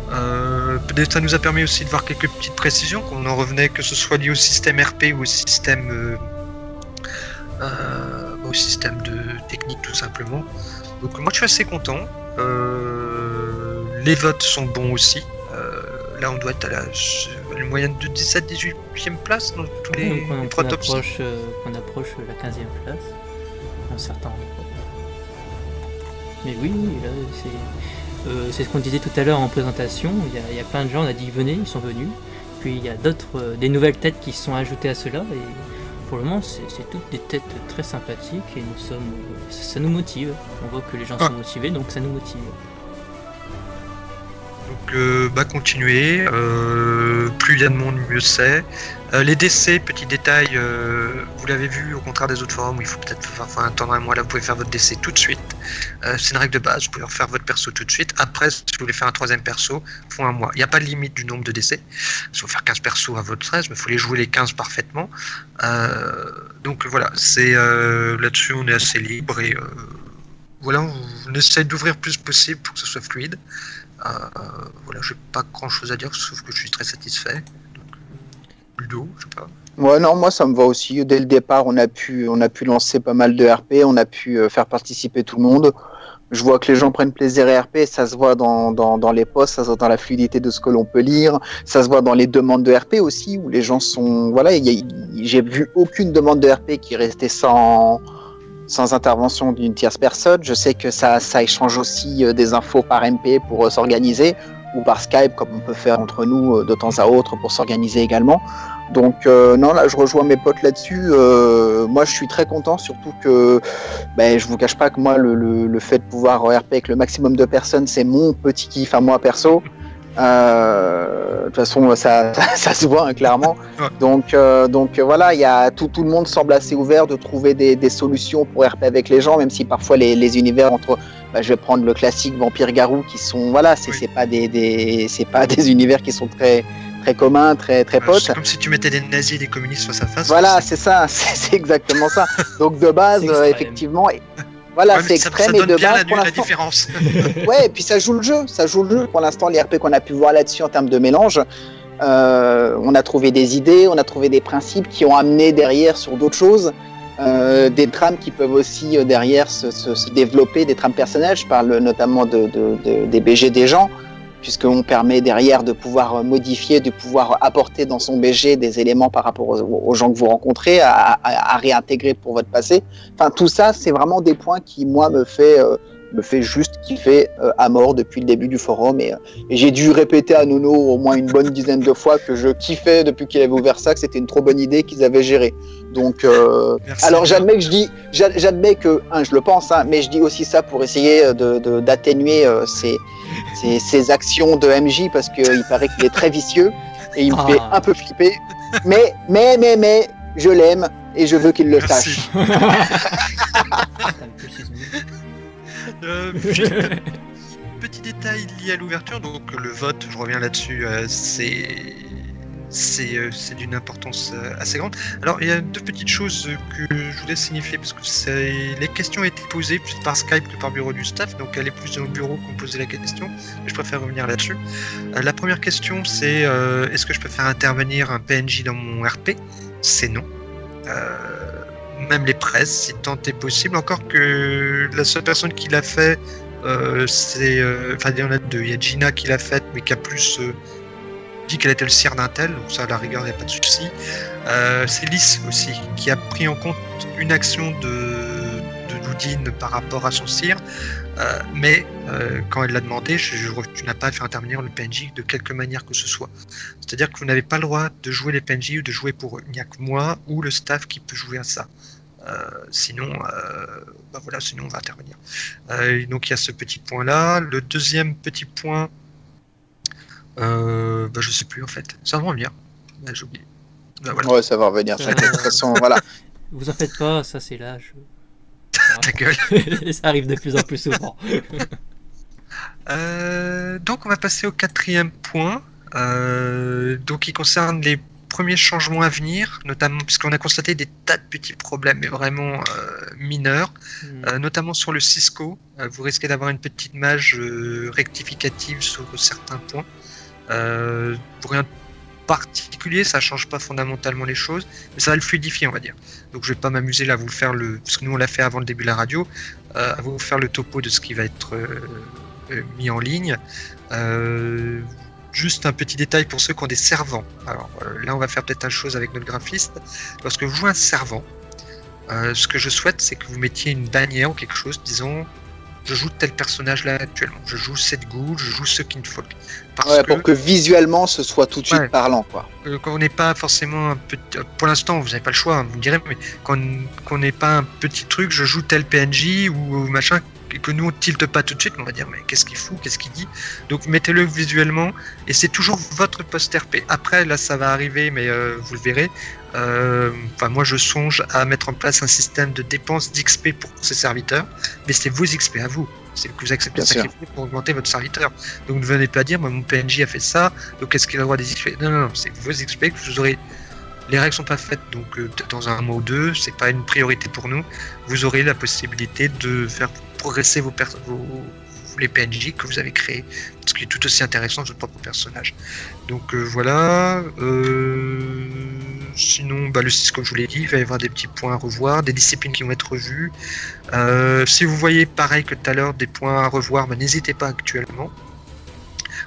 Ça nous a permis aussi de voir quelques petites précisions, qu'on en revenait, que ce soit lié au système RP ou au système de technique tout simplement. Donc moi je suis assez content. Les votes sont bons aussi. Là on doit être à la moyenne de 17-18e place dans tous les 3 top 5. On approche la 15e place dans certains endroits. Mais oui, là c'est ce qu'on disait tout à l'heure en présentation. Il y a plein de gens, on a dit venez, ils sont venus. Puis il y a des nouvelles têtes qui se sont ajoutées à cela, et pour le moment c'est toutes des têtes très sympathiques, et ça nous motive. On voit que les gens sont motivés, donc ça nous motive. Donc continuez, plus il y a de monde, mieux c'est. Les décès, petit détail, vous l'avez vu au contraire des autres forums où il faut peut-être attendre un mois, là vous pouvez faire votre décès tout de suite. C'est une règle de base, vous pouvez refaire votre perso tout de suite. Après, si vous voulez faire un 3e perso, il faut un mois. Il n'y a pas de limite du nombre de décès. Il faut faire 15 persos à votre 13, mais il faut les jouer les 15 parfaitement. Donc voilà, là-dessus on est assez libre, et voilà, on essaie d'ouvrir le plus possible pour que ce soit fluide. Voilà, j'ai pas grand chose à dire, sauf que je suis très satisfait. Donc, Ludo, je sais pas. Ouais, non, moi ça me va aussi. Dès le départ, on a pu lancer pas mal de RP, on a pu faire participer tout le monde. Je vois que les gens prennent plaisir à RP, ça se voit dans les posts, ça se voit dans la fluidité de ce que l'on peut lire, ça se voit dans les demandes de RP aussi, où les gens sont... Voilà, j'ai vu aucune demande de RP qui restait sans intervention d'une tierce personne. Je sais que ça échange aussi des infos par MP pour s'organiser, ou par Skype, comme on peut faire entre nous de temps à autre pour s'organiser également. Donc non, là je rejoins mes potes là-dessus. Moi je suis très content, surtout que je vous cache pas que moi le fait de pouvoir RP avec le maximum de personnes, c'est mon petit kiff à moi perso. De toute façon ça se voit clairement. Donc voilà, il y a tout le monde semble assez ouvert de trouver des solutions pour RP avec les gens, même si parfois les univers entre je vais prendre le classique Vampire Garou qui sont c'est pas des univers qui sont très communs, très potes. C'est comme si tu mettais des nazis et des communistes face à face. Voilà, c'est ça, c'est exactement ça. Donc de base effectivement. Voilà, c'est extrême, et de base pour la différence. Ouais, et puis ça joue le jeu. Pour l'instant, les RP qu'on a pu voir là-dessus en termes de mélange, on a trouvé des idées, on a trouvé des principes qui ont amené derrière sur d'autres choses, des trames qui peuvent aussi derrière se développer, des trames personnelles. Je parle notamment des BG des gens, puisqu'on permet derrière de pouvoir modifier, de pouvoir apporter dans son BG des éléments par rapport aux gens que vous rencontrez, à réintégrer pour votre passé. Enfin, tout ça, c'est vraiment des points qui, moi, me fait juste kiffer à mort depuis le début du forum. Et j'ai dû répéter à Nono au moins une bonne dizaine de fois que je kiffais depuis qu'il avait ouvert ça, que c'était une trop bonne idée qu'ils avaient gérée. Donc, alors j'admets que je le pense, hein, mais je dis aussi ça pour essayer d'atténuer ces actions de MJ, parce qu'il paraît qu'il est très vicieux et il me fait un peu flipper. Mais, je l'aime et je veux qu'il le sache. Petit détail lié à l'ouverture, donc le vote, je reviens là-dessus, c'est d'une importance assez grande. Alors il y a deux petites choses que je voulais signifier, parce que les questions ont été posées plus par Skype que par bureau du staff, donc elle est plus dans le bureau qu'on posait la question, mais je préfère revenir là-dessus. La première question, c'est est-ce que je peux faire intervenir un PNJ dans mon RP? C'est non. Même les presses, si tant est possible, encore que la seule personne qui l'a fait, enfin il y en a deux, il y a Gina qui l'a faite, mais qui a plus dit qu'elle était le sire d'un tel, donc ça à la rigueur il n'y a pas de souci. C'est Lys aussi, qui a pris en compte une action de Doudine par rapport à son sire, mais quand elle l'a demandé, tu n'as pas à faire intervenir le PNJ de quelque manière que ce soit. C'est-à-dire que vous n'avez pas le droit de jouer les PNJ ou de jouer pour eux. Il n'y a que moi ou le staff qui peut jouer à ça. Sinon, sinon on va intervenir. Donc il y a ce petit point-là. Le deuxième petit point, je sais plus en fait. Ça va revenir. J'ai oublié. Voilà. Ouais, ça va revenir. De toute façon, voilà. Vous en faites pas, ça c'est l'âge. Ta gueule. Ça arrive de plus en plus souvent. Donc on va passer au quatrième point. Donc il concerne les premiers changements à venir, notamment puisqu'on a constaté des tas de petits problèmes, mais vraiment mineurs, notamment sur le Cisco. Vous risquez d'avoir une petite mage rectificative sur certains points. Pour rien de particulier, ça change pas fondamentalement les choses, mais ça va le fluidifier, on va dire. Donc je vais pas m'amuser là à vous faire parce que nous on l'a fait avant le début de la radio, à vous faire le topo de ce qui va être mis en ligne. Juste un petit détail pour ceux qui ont des servants. Alors là, on va faire peut-être une chose avec notre graphiste. Lorsque vous jouez un servant, ce que je souhaite, c'est que vous mettiez une bannière ou quelque chose disant je joue tel personnage là actuellement. Je joue cette ghoul, je joue ce kinfolk. Pour que visuellement ce soit tout de suite parlant, quoi. Quand on n'est pas forcément un petit. Pour l'instant, vous n'avez pas le choix, hein, vous me direz, mais quand on n'est pas un petit truc, je joue tel PNJ ou machin. Que nous on tilte pas tout de suite, on va dire mais qu'est-ce qu'il fout, qu'est-ce qu'il dit, donc mettez-le visuellement et c'est toujours votre post RP. Après là ça va arriver, mais vous le verrez, moi je songe à mettre en place un système de dépenses d'XP pour ces serviteurs, mais c'est vos XP à vous, c'est que vous acceptez de sacrifier pour augmenter votre serviteur, donc ne venez pas dire moi mon PNJ a fait ça, donc est-ce qu'il a le droit des XP? Non, c'est vos XP que vous aurez. Les règles sont pas faites, donc peut-être dans un mois ou deux, c'est pas une priorité pour nous. Vous aurez la possibilité de faire progresser les PNJ que vous avez créés, ce qui est tout aussi intéressant que votre propre personnage. Donc voilà. Sinon, le Cisco, comme je vous l'ai dit, il va y avoir des petits points à revoir, des disciplines qui vont être revues. Si vous voyez pareil que tout à l'heure des points à revoir, n'hésitez pas actuellement.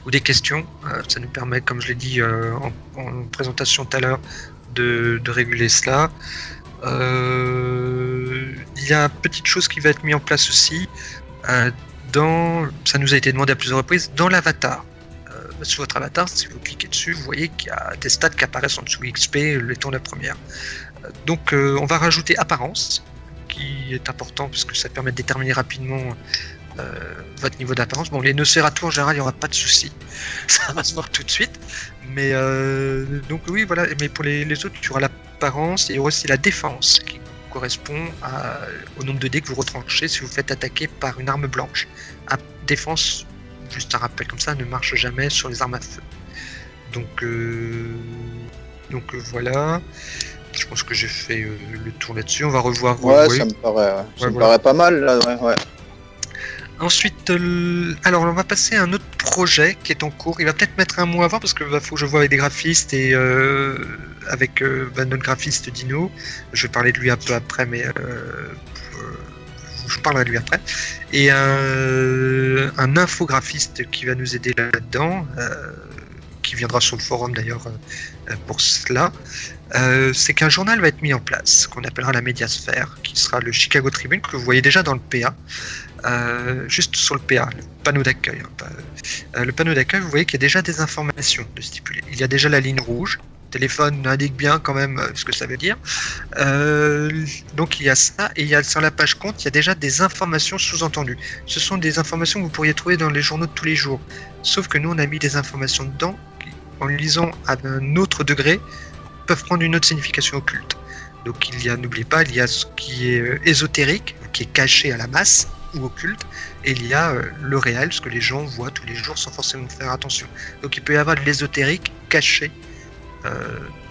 Ou des questions, ça nous permet, comme je l'ai dit en présentation tout à l'heure, de réguler cela. Il y a une petite chose qui va être mise en place aussi, ça nous a été demandé à plusieurs reprises, dans l'avatar. Sur votre avatar, si vous cliquez dessus, vous voyez qu'il y a des stats qui apparaissent en dessous, XP, le temps de la première. Donc on va rajouter apparence, qui est important parce que ça permet de déterminer rapidement votre niveau d'apparence. Bon, les Nosferatu en général, il n'y aura pas de souci, ça va se voir tout de suite. Mais donc oui, voilà. Mais pour les autres, tu auras l'apparence et aussi la défense qui correspond au nombre de dés que vous retranchez si vous faites attaquer par une arme blanche. Défense, juste un rappel comme ça, ne marche jamais sur les armes à feu. Donc voilà. Je pense que j'ai fait le tour là-dessus. On va revoir. Ouais, ça me paraît pas mal là. Ouais. Ensuite, alors on va passer à un autre projet qui est en cours. Il va peut-être mettre un mois avant parce que faut que je vois avec des graphistes et avec notre graphiste Dino. Je vais parler de lui un peu après, mais je parlerai de lui après, et un infographiste qui va nous aider là-dedans, qui viendra sur le forum d'ailleurs pour cela. C'est qu'un journal va être mis en place, qu'on appellera la médiasphère, qui sera le Chicago Tribune, que vous voyez déjà dans le PA, juste sur le PA, le panneau d'accueil. Le panneau d'accueil, vous voyez qu'il y a déjà des informations de stipulées. Il y a déjà la ligne rouge, le téléphone indique bien quand même ce que ça veut dire. Donc il y a ça, et il y a sur la page compte, il y a déjà des informations sous-entendues. Ce sont des informations que vous pourriez trouver dans les journaux de tous les jours. Sauf que nous, on a mis des informations dedans, qui, en lisant à un autre degré, peuvent prendre une autre signification occulte. Donc il y a, n'oubliez pas, il y a ce qui est ésotérique, qui est caché à la masse ou occulte, et il y a le réel, ce que les gens voient tous les jours sans forcément faire attention. Donc il peut y avoir de l'ésotérique caché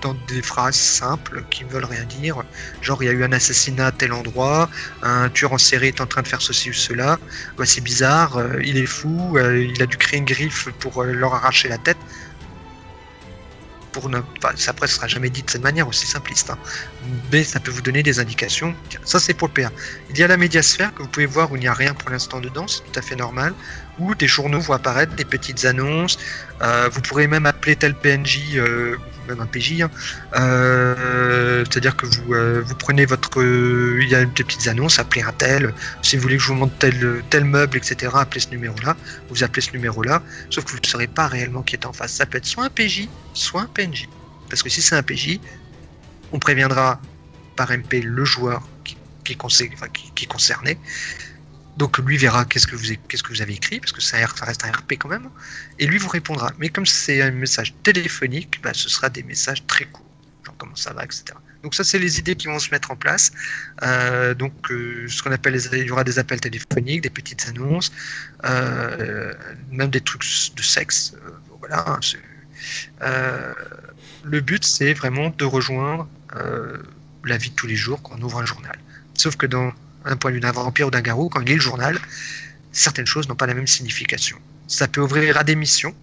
dans des phrases simples qui ne veulent rien dire, genre il y a eu un assassinat à tel endroit, un tueur en série est en train de faire ceci ou cela, ouais, c'est bizarre, il est fou, il a dû créer une griffe pour leur arracher la tête. Pour ne pas, ça après, ce sera jamais dit de cette manière aussi simpliste, hein. Mais ça peut vous donner des indications. Ça, c'est pour le PA. Il y a la médiasphère que vous pouvez voir où il n'y a rien pour l'instant dedans, c'est tout à fait normal. Où des journaux vont apparaître, des petites annonces. Vous pourrez même appeler tel PNJ, même un PJ. Hein. C'est-à-dire que vous prenez votre, il y a des petites annonces, appelez un tel. Si vous voulez que je vous montre tel meuble, etc., appelez ce numéro-là. Vous appelez ce numéro-là. Sauf que vous ne saurez pas réellement qui est en face. Ça peut être soit un PJ, soit un PNJ. Parce que si c'est un PJ, on préviendra par MP le joueur qui est concerné. Donc lui verra qu'est-ce que vous avez écrit, parce que ça reste un RP quand même, et lui vous répondra. Mais comme c'est un message téléphonique, bah, ce sera des messages très courts, genre comment ça va, etc. Donc ça, c'est les idées qui vont se mettre en place. Ce qu'on appelle, il y aura des appels téléphoniques, des petites annonces, même des trucs de sexe. Voilà. Le but, c'est vraiment de rejoindre la vie de tous les jours quand on ouvre un journal. Sauf que d'un point de vue d'un vampire ou d'un garou, quand il lit le journal, certaines choses n'ont pas la même signification. Ça peut ouvrir à des missions.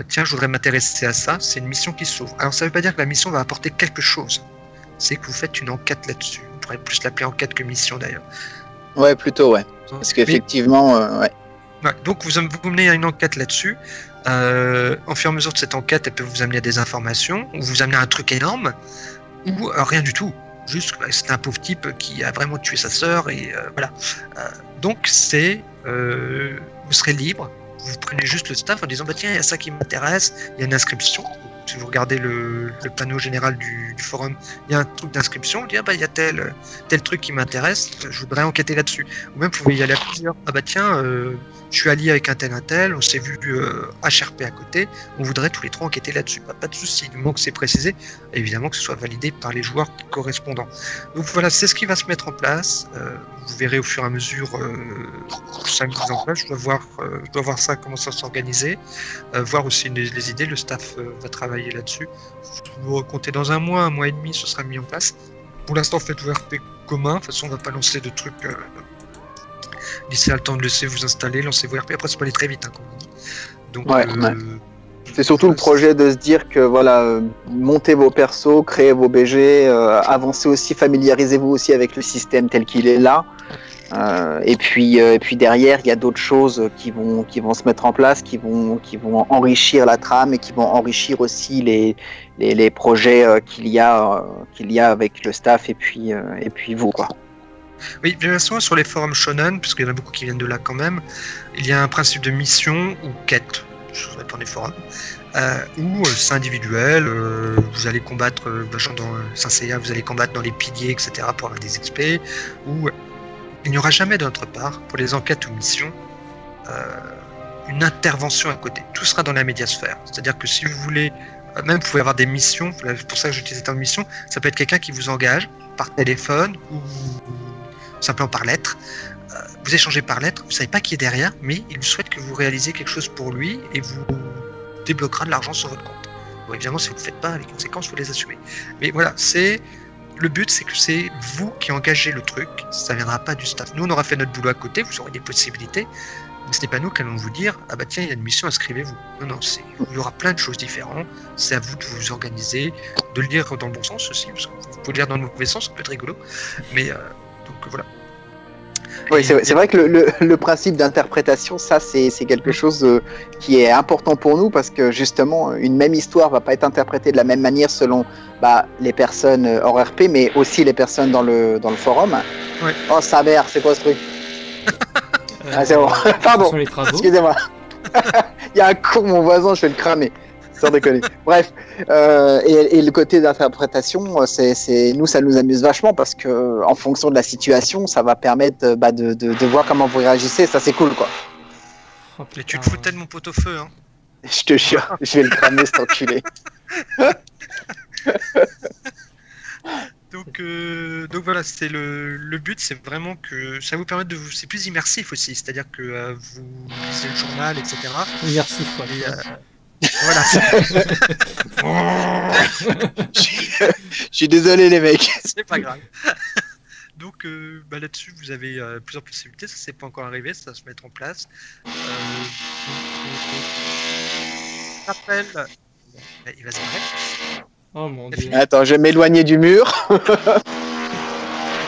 Tiens, je voudrais m'intéresser à ça, c'est une mission qui s'ouvre. Alors ça ne veut pas dire que la mission va apporter quelque chose. C'est que vous faites une enquête là-dessus. On pourrait plus l'appeler enquête que mission d'ailleurs. Ouais, plutôt, ouais. Parce qu'effectivement, ouais. Ouais, donc vous menez à une enquête là-dessus. En fur et à mesure de cette enquête, elle peut vous amener à des informations, ou vous amener à un truc énorme, ou rien du tout. Juste, c'est un pauvre type qui a vraiment tué sa sœur, et voilà. Donc c'est, vous serez libre. Vous prenez juste le staff en disant bah tiens, il y a ça qui m'intéresse, il y a une inscription. Si vous regardez le panneau général du forum, il y a un truc d'inscription, on dit ah bah il y a tel truc qui m'intéresse, je voudrais enquêter là-dessus. Ou même vous pouvez y aller à plusieurs. Ah bah tiens, je suis allié avec un tel, on s'est vu HRP à côté, on voudrait tous les trois enquêter là-dessus. Bah, pas de souci, du moment que c'est précisé, évidemment que ce soit validé par les joueurs correspondants. Donc voilà, c'est ce qui va se mettre en place. Vous verrez au fur et à mesure ça mise en place. Je dois voir ça, comment ça s'organiser, voir aussi les idées. Le staff va travailler là-dessus. Vous comptez dans un mois et demi, ce sera mis en place. Pour l'instant, faites vos RP communs. De toute façon, on ne va pas lancer de trucs. Laissez le temps de laisser vous installer, lancez vos RP. Après, ça peut aller très vite, hein, comme on dit. Donc, ouais. C'est surtout le projet de se dire que voilà, montez vos persos, créez vos BG, avancez aussi, familiarisez-vous aussi avec le système tel qu'il est là. Et puis derrière, il y a d'autres choses qui vont se mettre en place, qui vont enrichir la trame et qui vont enrichir aussi les projets qu'il y a avec le staff et puis vous, quoi. Oui, bien sûr, sur les forums shonen, parce qu'il y en a beaucoup qui viennent de là quand même, il y a un principe de mission ou quête, ça dépend des forums, où c'est individuel, vous allez combattre, dans Saint Seiya, vous allez combattre dans les piliers, etc., pour avoir des XP, où il n'y aura jamais de notre part, pour les enquêtes ou missions, une intervention à côté. Tout sera dans la médiasphère. C'est-à-dire que si vous voulez, même vous pouvez avoir des missions, c'est pour ça que j'utilise le terme mission, ça peut être quelqu'un qui vous engage par téléphone ou simplement par lettre. Vous échangez par lettre, vous ne savez pas qui est derrière, mais il souhaite que vous réalisiez quelque chose pour lui et vous débloquera de l'argent sur votre compte. Bon, évidemment, si vous ne le faites pas, les conséquences, vous les assumez. Mais voilà, le but, c'est que c'est vous qui engagez le truc, ça ne viendra pas du staff. Nous, on aura fait notre boulot à côté, vous aurez des possibilités, mais ce n'est pas nous qui allons vous dire « Ah bah tiens, il y a une mission, inscrivez-vous ». Non, il y aura plein de choses différentes, c'est à vous de vous organiser, de le lire dans le bon sens aussi, parce que vous pouvez le lire dans le mauvais sens, ça peut être rigolo, mais donc voilà. Oui, c'est vrai que le principe d'interprétation, ça, c'est quelque chose qui est important pour nous parce que justement, une même histoire va pas être interprétée de la même manière selon les personnes hors RP, mais aussi les personnes dans le forum. Ouais. Oh, sa mère, c'est quoi ce truc? Ah, c'est bon. Pardon. Excusez-moi. Il y a un con, mon voisin, je vais le cramer. Sans déconner. Bref, et le côté d'interprétation, nous, ça nous amuse vachement parce que en fonction de la situation, ça va permettre de voir comment vous réagissez. Ça, c'est cool, quoi. Oh, Mais tu te foutais de mon pot-au-feu, hein. Je te jure, je vais le cramer, cet enculé. Donc voilà, c'est le but, c'est vraiment que ça vous permet c'est plus immersif aussi, c'est-à-dire que vous lisez le journal, etc. Immersif, quoi. Voilà. Je suis désolé, les mecs. C'est pas grave. Donc là-dessus, vous avez plusieurs possibilités. Ça, c'est pas encore arrivé, ça va se mettre en place. Rappel. Il va se barrer. Oh mon dieu. Attends, je vais m'éloigner du mur.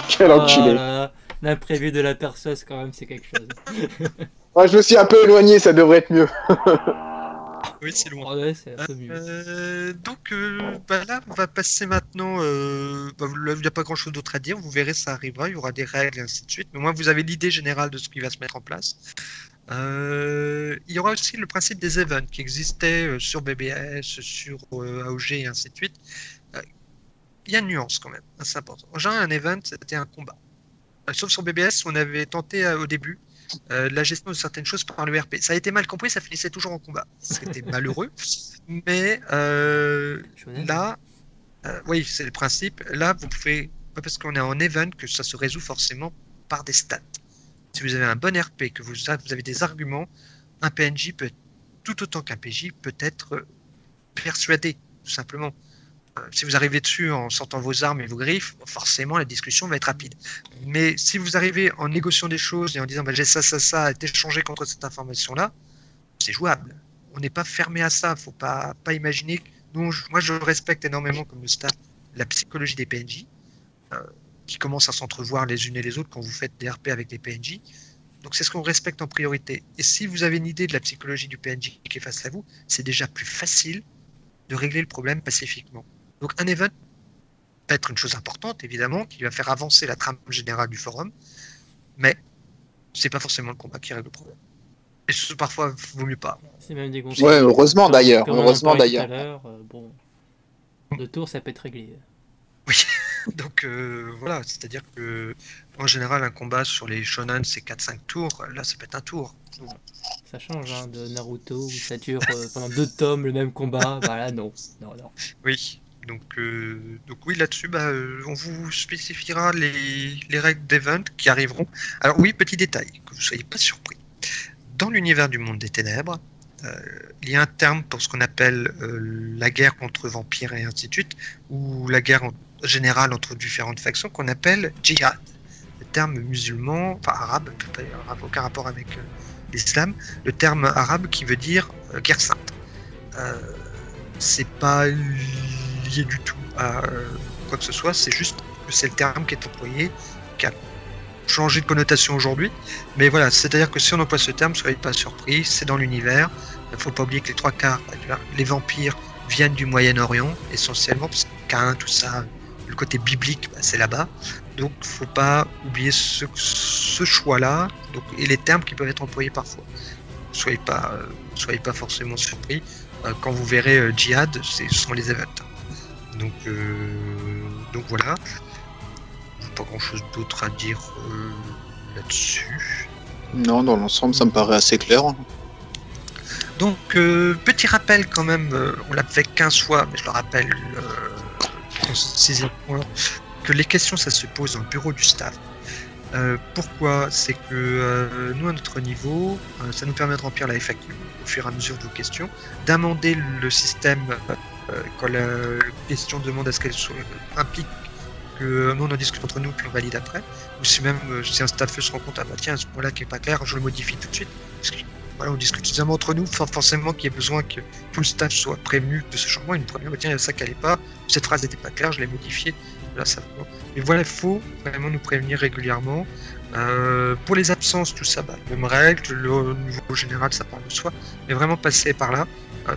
Quel enculé. L'imprévu de la perceuse, quand même, c'est quelque chose. Ouais, je me suis un peu éloigné, ça devrait être mieux. Oui, c'est loin. Ouais, c'est un peu mieux. Donc là, on va passer maintenant. Il n'y a pas grand-chose d'autre à dire. Vous verrez, ça arrivera. Il y aura des règles et ainsi de suite. Mais au moins, vous avez l'idée générale de ce qui va se mettre en place. Il y aura aussi le principe des events qui existaient sur BBS, sur AOG et ainsi de suite. Il y a une nuance quand même, c'est important. En général, un event, c'était un combat. Sauf sur BBS, on avait tenté au début la gestion de certaines choses par le RP. Ça a été mal compris, ça finissait toujours en combat. C'était malheureux. Mais là, oui, c'est le principe. Là, vous pouvez, pas parce qu'on est en event que ça se résout forcément par des stats. Si vous avez un bon RP, que vous avez des arguments, un PNJ peut, tout autant qu'un PJ, peut être persuadé, tout simplement. Si vous arrivez dessus en sortant vos armes et vos griffes, forcément la discussion va être rapide. Mais si vous arrivez en négociant des choses et en disant j'ai ça, a été échangé contre cette information-là, c'est jouable. On n'est pas fermé à ça, faut pas imaginer. Moi je respecte énormément comme le staff la psychologie des PNJ, qui commencent à s'entrevoir les unes et les autres quand vous faites des RP avec des PNJ. Donc c'est ce qu'on respecte en priorité. Et si vous avez une idée de la psychologie du PNJ qui est face à vous, c'est déjà plus facile de régler le problème pacifiquement. Donc un event peut être une chose importante, évidemment, qui va faire avancer la trame générale du forum, mais c'est pas forcément le combat qui règle le problème. Et parfois, vaut mieux pas. C'est même des conseils. Ouais, heureusement d'ailleurs. Comme Heureusement on en parlait d'ailleurs. tout à l'heure, bon, de tour, ça peut être réglé. Oui, donc voilà, c'est-à-dire que en général, un combat sur les shonen, c'est 4-5 tours. Là, ça peut être un tour. Ça change hein, de Naruto où ça dure pendant 2 tomes le même combat. Voilà, non. Oui. Donc oui, là-dessus, on vous spécifiera les règles d'event qui arriveront. Alors oui, petit détail, que vous ne soyez pas surpris. Dans l'univers du monde des ténèbres, il y a un terme pour ce qu'on appelle la guerre contre vampires et ainsi de suite, ou la guerre générale entre différentes factions qu'on appelle djihad. Le terme musulman, enfin arabe, aucun rapport avec l'islam, le terme arabe qui veut dire guerre sainte. C'est pas lié du tout à quoi que ce soit, c'est juste que c'est le terme qui est employé, qui a changé de connotation aujourd'hui, mais voilà, c'est-à-dire que si on emploie ce terme, soyez pas surpris, c'est dans l'univers. Il ne faut pas oublier que les 3/4, les vampires viennent du Moyen-Orient, essentiellement, parce que Caïn, tout ça, le côté biblique, c'est là-bas, donc il ne faut pas oublier ce choix-là, et les termes qui peuvent être employés parfois. Soyez pas forcément surpris, quand vous verrez djihad, ce sont les events. Donc voilà. Pas grand chose d'autre à dire là-dessus. Non, dans l'ensemble, ça me paraît assez clair. Donc, petit rappel quand même, on l'a fait 15 fois, mais je le rappelle, en 6e point, que les questions, ça se pose dans le bureau du staff. Pourquoi? C'est que nous, à notre niveau, ça nous permet de remplir la FAQ au fur et à mesure de vos questions, d'amender le système quand la question demande à ce qu'elle implique que nous on en discute entre nous puis on valide après, ou si même si un staffeux se rend compte, ah bah tiens, à ce point-là qui est pas clair, je le modifie tout de suite. Parce que, voilà, on discute suffisamment entre nous, forcément qu'il y ait besoin que tout le staff soit prévenu de ce changement. Une première, bah tiens, il y a ça qui allait pas, cette phrase n'était pas claire, je l'ai modifiée. Là, ça va. Mais voilà, il faut vraiment nous prévenir régulièrement. Pour les absences, tout ça, même règle, le niveau général, ça parle de soi. Mais vraiment passer par là,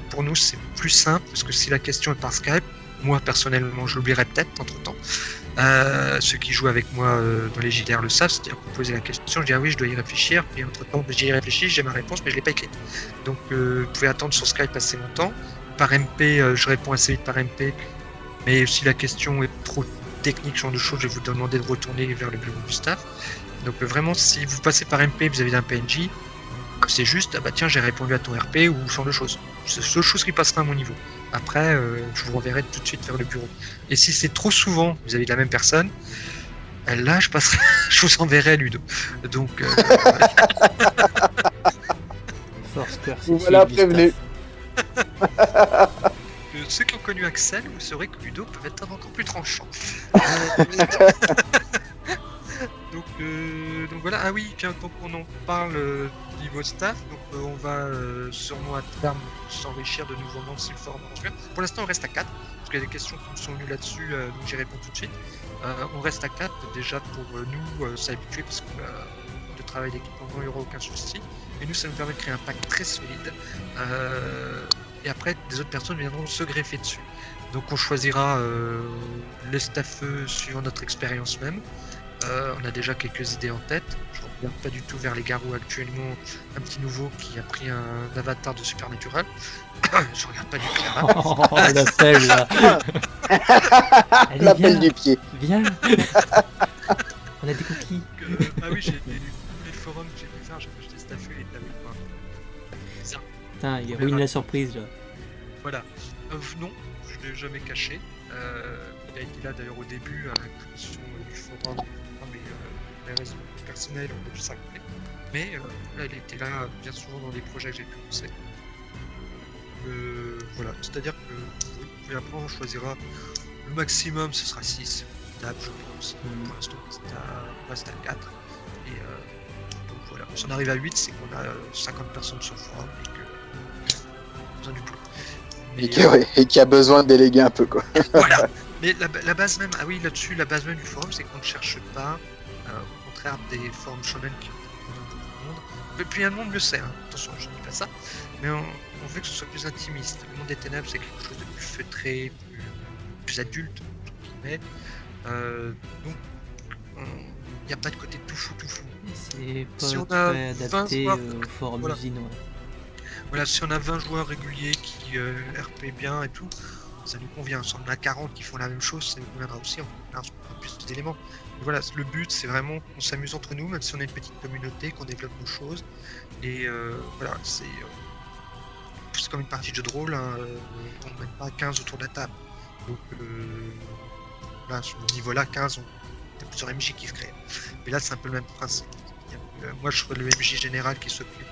pour nous, c'est plus simple, parce que si la question est par Skype, moi, personnellement, je l'oublierai peut-être entre-temps. Ceux qui jouent avec moi dans les JDR le savent, c'est-à-dire que vous posez la question, je dis ah oui, je dois y réfléchir, et entre-temps, j'y réfléchis, j'ai ma réponse, mais je ne l'ai pas écrite. Donc, vous pouvez attendre sur Skype assez longtemps. Par MP, je réponds assez vite par MP, mais si la question est trop technique, ce genre de choses, je vais vous demander de retourner vers le bureau du staff. Donc, vraiment, si vous passez par MP vis-à-vis d'un PNJ, c'est juste, ah bah tiens, j'ai répondu à ton RP ou ce genre de choses. C'est la seule chose qui passera à mon niveau. Après, je vous renverrai tout de suite vers le bureau. Et si c'est trop souvent vis-à-vis de la même personne, là, je passerai, je vous enverrai à Ludo. Donc, Force cœur, Voilà, prévenu. Ceux qui ont connu Axel, vous saurez que Ludo peut être encore plus tranchant. Donc voilà, ah oui, tiens, donc on en parle niveau staff, donc on va sûrement à terme s'enrichir de nouveaux membres si le forum marche bien. Pour l'instant, on reste à 4, parce qu'il y a des questions qui me sont venues là-dessus, donc j'y réponds tout de suite. On reste à 4, déjà pour nous s'habituer, parce que de travail d'équipe, il n'y aura aucun souci. Et nous, ça nous permet de créer un pack très solide. Et après, des autres personnes viendront se greffer dessus. Donc on choisira les staffeux suivant notre expérience même. On a déjà quelques idées en tête. Je ne regarde pas du tout vers les garous actuellement. Un petit nouveau qui a pris un avatar de Supernatural. Je regarde pas du tout. Oh, l'appel là. L'appel du pied. Viens. On a des cookies. Ah oui, j'ai les forums que j'ai pu faire, j'ai acheté staffeux et t'avais quoi. Bizarre. Putain, il ruine la surprise là. Voilà. Non, je ne l'ai jamais caché. Il a été là d'ailleurs au début à la création du forum. Mais les raisons personnelles, on a pu s'arrêter. Mais là, il était là bien souvent dans les projets que j'ai pu lancer. Voilà, c'est-à-dire que oui, après on choisira le maximum, ce sera 6 tables, je pense. Pour l'instant, on reste à 4. Et donc voilà, si on arrive à 8, c'est qu'on a 50 personnes sur le forum et que on a besoin du plus. Et qui a besoin de déléguer un peu, quoi. Voilà. Mais la base même, ah oui, là-dessus, la base même du forum, c'est qu'on ne cherche pas, au contraire des forums shonen qui ont beaucoup de monde. Plus il y a de monde, mieux c'est, hein. Attention, je ne dis pas ça, mais on veut que ce soit plus intimiste. Le monde des ténèbres, c'est quelque chose de plus feutré, plus adulte, entre guillemets. Donc, il n'y a pas de côté tout fou. C'est pas si on très a adapté 20 au forum voilà. usine, ouais. Voilà, si on a 20 joueurs réguliers qui RP bien et tout, ça nous convient. Si on en a 40 qui font la même chose, ça nous conviendra aussi. On a plus d'éléments. Voilà, le but, c'est vraiment qu'on s'amuse entre nous, même si on est une petite communauté, qu'on développe nos choses. Et voilà, c'est comme une partie de jeu de rôle, hein, on ne mène pas 15 autour de la table. Donc là, sur le niveau-là, 15, on a plusieurs MJ qui se créent. Mais là, c'est un peu le même principe. Moi, je serai le MJ général qui s'occupe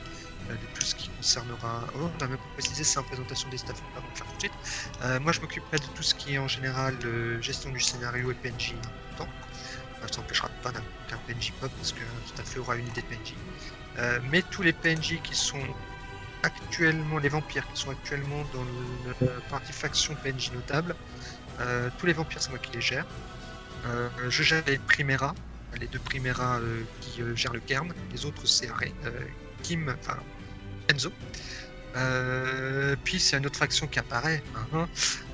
de tout ce qui concernera. Oh, on a même précisé, c'est en présentation des staffs, on va le faire tout de suite. Moi, je m'occuperai de tout ce qui est en général gestion du scénario et PNJ en même temps. Ça n'empêchera pas qu'un PNJ pop parce que tout à fait aura une idée de PNJ. Mais tous les PNJ qui sont actuellement, les vampires qui sont actuellement dans la partie faction PNJ notable, tous les vampires, c'est moi qui les gère. Je gère les Primera, les deux Primera qui gèrent le Cairn, les autres c'est Kim, enfin Enzo. Puis c'est une autre faction qui apparaît.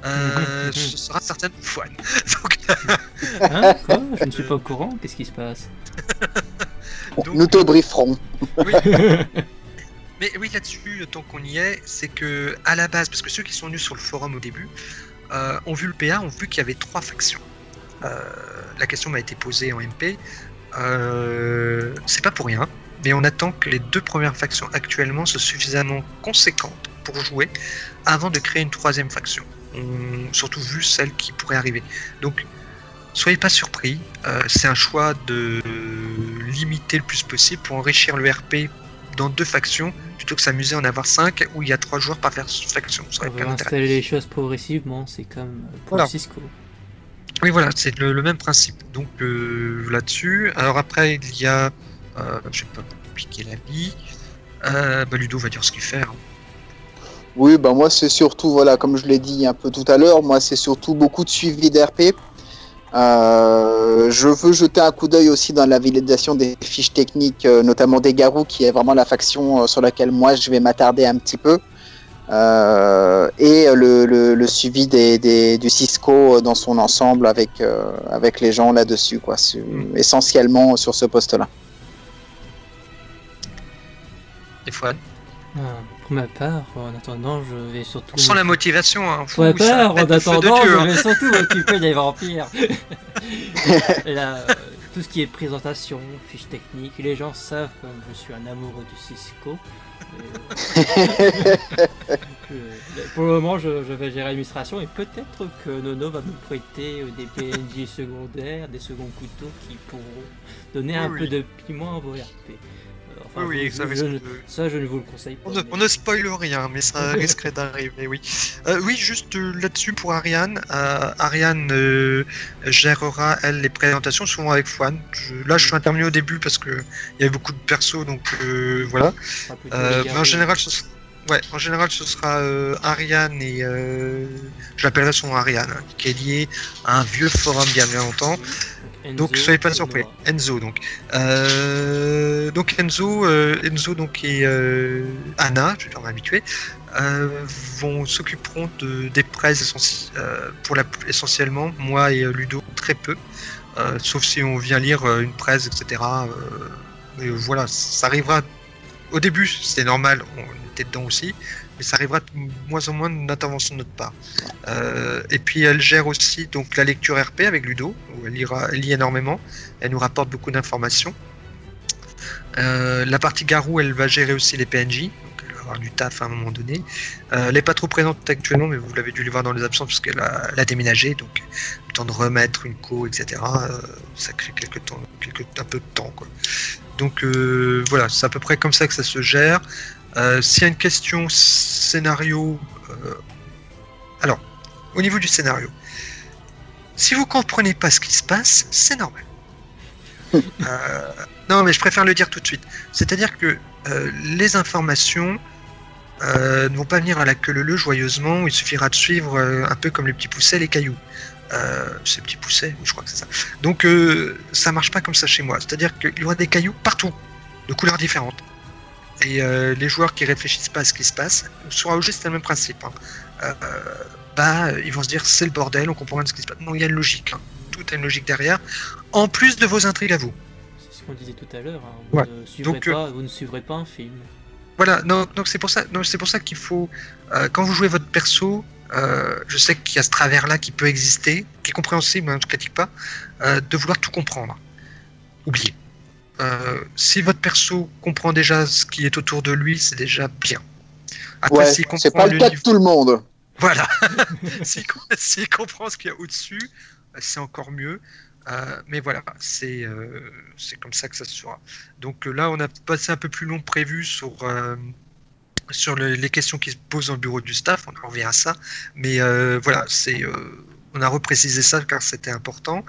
Ce sera certainement Fouane. Hein, quoi? Je ne suis pas au courant. Qu'est-ce qui se passe? Donc, nous te brieferons. Oui. Mais oui, là-dessus, tant qu'on y est, c'est que à la base, parce que ceux qui sont venus sur le forum au début ont vu le PA, ont vu qu'il y avait 3 factions. La question m'a été posée en MP. C'est pas pour rien. Mais on attend que les 2 premières factions actuellement soient suffisamment conséquentes pour jouer avant de créer une 3e faction. Surtout vu celle qui pourrait arriver. Donc, soyez pas surpris. C'est un choix de limiter le plus possible pour enrichir le RP dans 2 factions plutôt que s'amuser à en avoir 5 où il y a 3 joueurs par faction. On va installer les choses progressivement, c'est comme pour voilà. Cisco. Oui, voilà, c'est le même principe. Donc là-dessus. Alors après, il y a. Je vais pas compliquer la vie. Ludo va dire ce qu'il fait. Hein. Oui, moi c'est surtout, voilà, comme je l'ai dit un peu tout à l'heure, moi c'est surtout beaucoup de suivi d'RP. Je veux jeter un coup d'œil aussi dans la validation des fiches techniques, notamment des Garous, qui est vraiment la faction sur laquelle moi je vais m'attarder un petit peu. Et le suivi du Cisco dans son ensemble avec les gens là-dessus, quoi, essentiellement sur ce poste-là. Des fois. Pour ma part, en attendant, je vais surtout... Sans la motivation, hein. Pour ma part, en attendant, Dieu, je hein. vais surtout m'occuper des vampires. Et là, tout ce qui est présentation, fiches techniques, les gens savent que je suis un amoureux du Cisco. Pour le moment, je vais gérer l'administration et peut-être que Nono va me prêter des PNJ secondaires, des seconds couteaux qui pourront donner un peu de piment à vos RP. Enfin, oui, ça, je ne vous le conseille pas. On ne spoil rien, mais ça risquerait d'arriver, oui. Oui, juste là-dessus pour Ariane. Ariane gérera, elle, les présentations, souvent avec Fouane. Là, je suis intervenu au début parce qu'il y avait beaucoup de persos, donc voilà. Mais en général, ce sera Ariane et... je l'appellerai son Ariane, hein, qui est lié à un vieux forum il y a bien longtemps. Donc soyez pas surpris. Enzo donc. Enzo donc et Anna, je vais leur habituer, s'occuperont des prêts essentiellement, moi et Ludo très peu, sauf si on vient lire une presse, etc. Mais voilà, ça arrivera. Au début, c'était normal, on était dedans aussi, mais ça arrivera de moins en moins d'intervention de notre part. Et puis elle gère aussi donc la lecture RP avec Ludo, où elle lit énormément, elle nous rapporte beaucoup d'informations. La partie Garou, elle va gérer aussi les PNJ, donc elle va avoir du taf à un moment donné. Elle n'est pas trop présente actuellement, mais vous l'avez dû le voir dans les absences, parce qu'elle a déménagé, donc le temps de remettre une co, etc. Ça crée un peu de temps, quoi. Donc voilà, c'est à peu près comme ça que ça se gère. S'il y a une question scénario, alors au niveau du scénario, si vous comprenez pas ce qui se passe, c'est normal. Non, mais je préfère le dire tout de suite. C'est-à-dire que les informations ne vont pas venir à la queue leu joyeusement. Il suffira de suivre un peu comme les petits poussets, les cailloux. Ces petits poussets, je crois que c'est ça. Donc ça marche pas comme ça chez moi. C'est-à-dire qu'il y aura des cailloux partout, de couleurs différentes. Et les joueurs qui réfléchissent pas à ce qui se passe, sur AOG c'est le même principe. Hein. Ils vont se dire c'est le bordel, on comprend rien de ce qui se passe. Non, il y a une logique. Hein. Tout a une logique derrière. En plus de vos intrigues à vous. C'est ce qu'on disait tout à l'heure. Hein. Vous ne suivrez pas un film. Voilà. Donc c'est pour ça qu'il faut quand vous jouez votre perso. Je sais qu'il y a ce travers-là qui peut exister, qui est compréhensible, mais je ne critique pas, de vouloir tout comprendre. Oubliez. Si votre perso comprend déjà ce qui est autour de lui, c'est déjà bien. Après, ouais, c'est pas le cas de tout le monde. Voilà. S'il comprend ce qu'il y a au-dessus, c'est encore mieux. Mais voilà, c'est comme ça que ça se fera. Donc là, on a passé un peu plus long prévu sur les questions qui se posent dans le bureau du staff, on revient à ça, mais voilà, on a reprécisé ça car c'était important.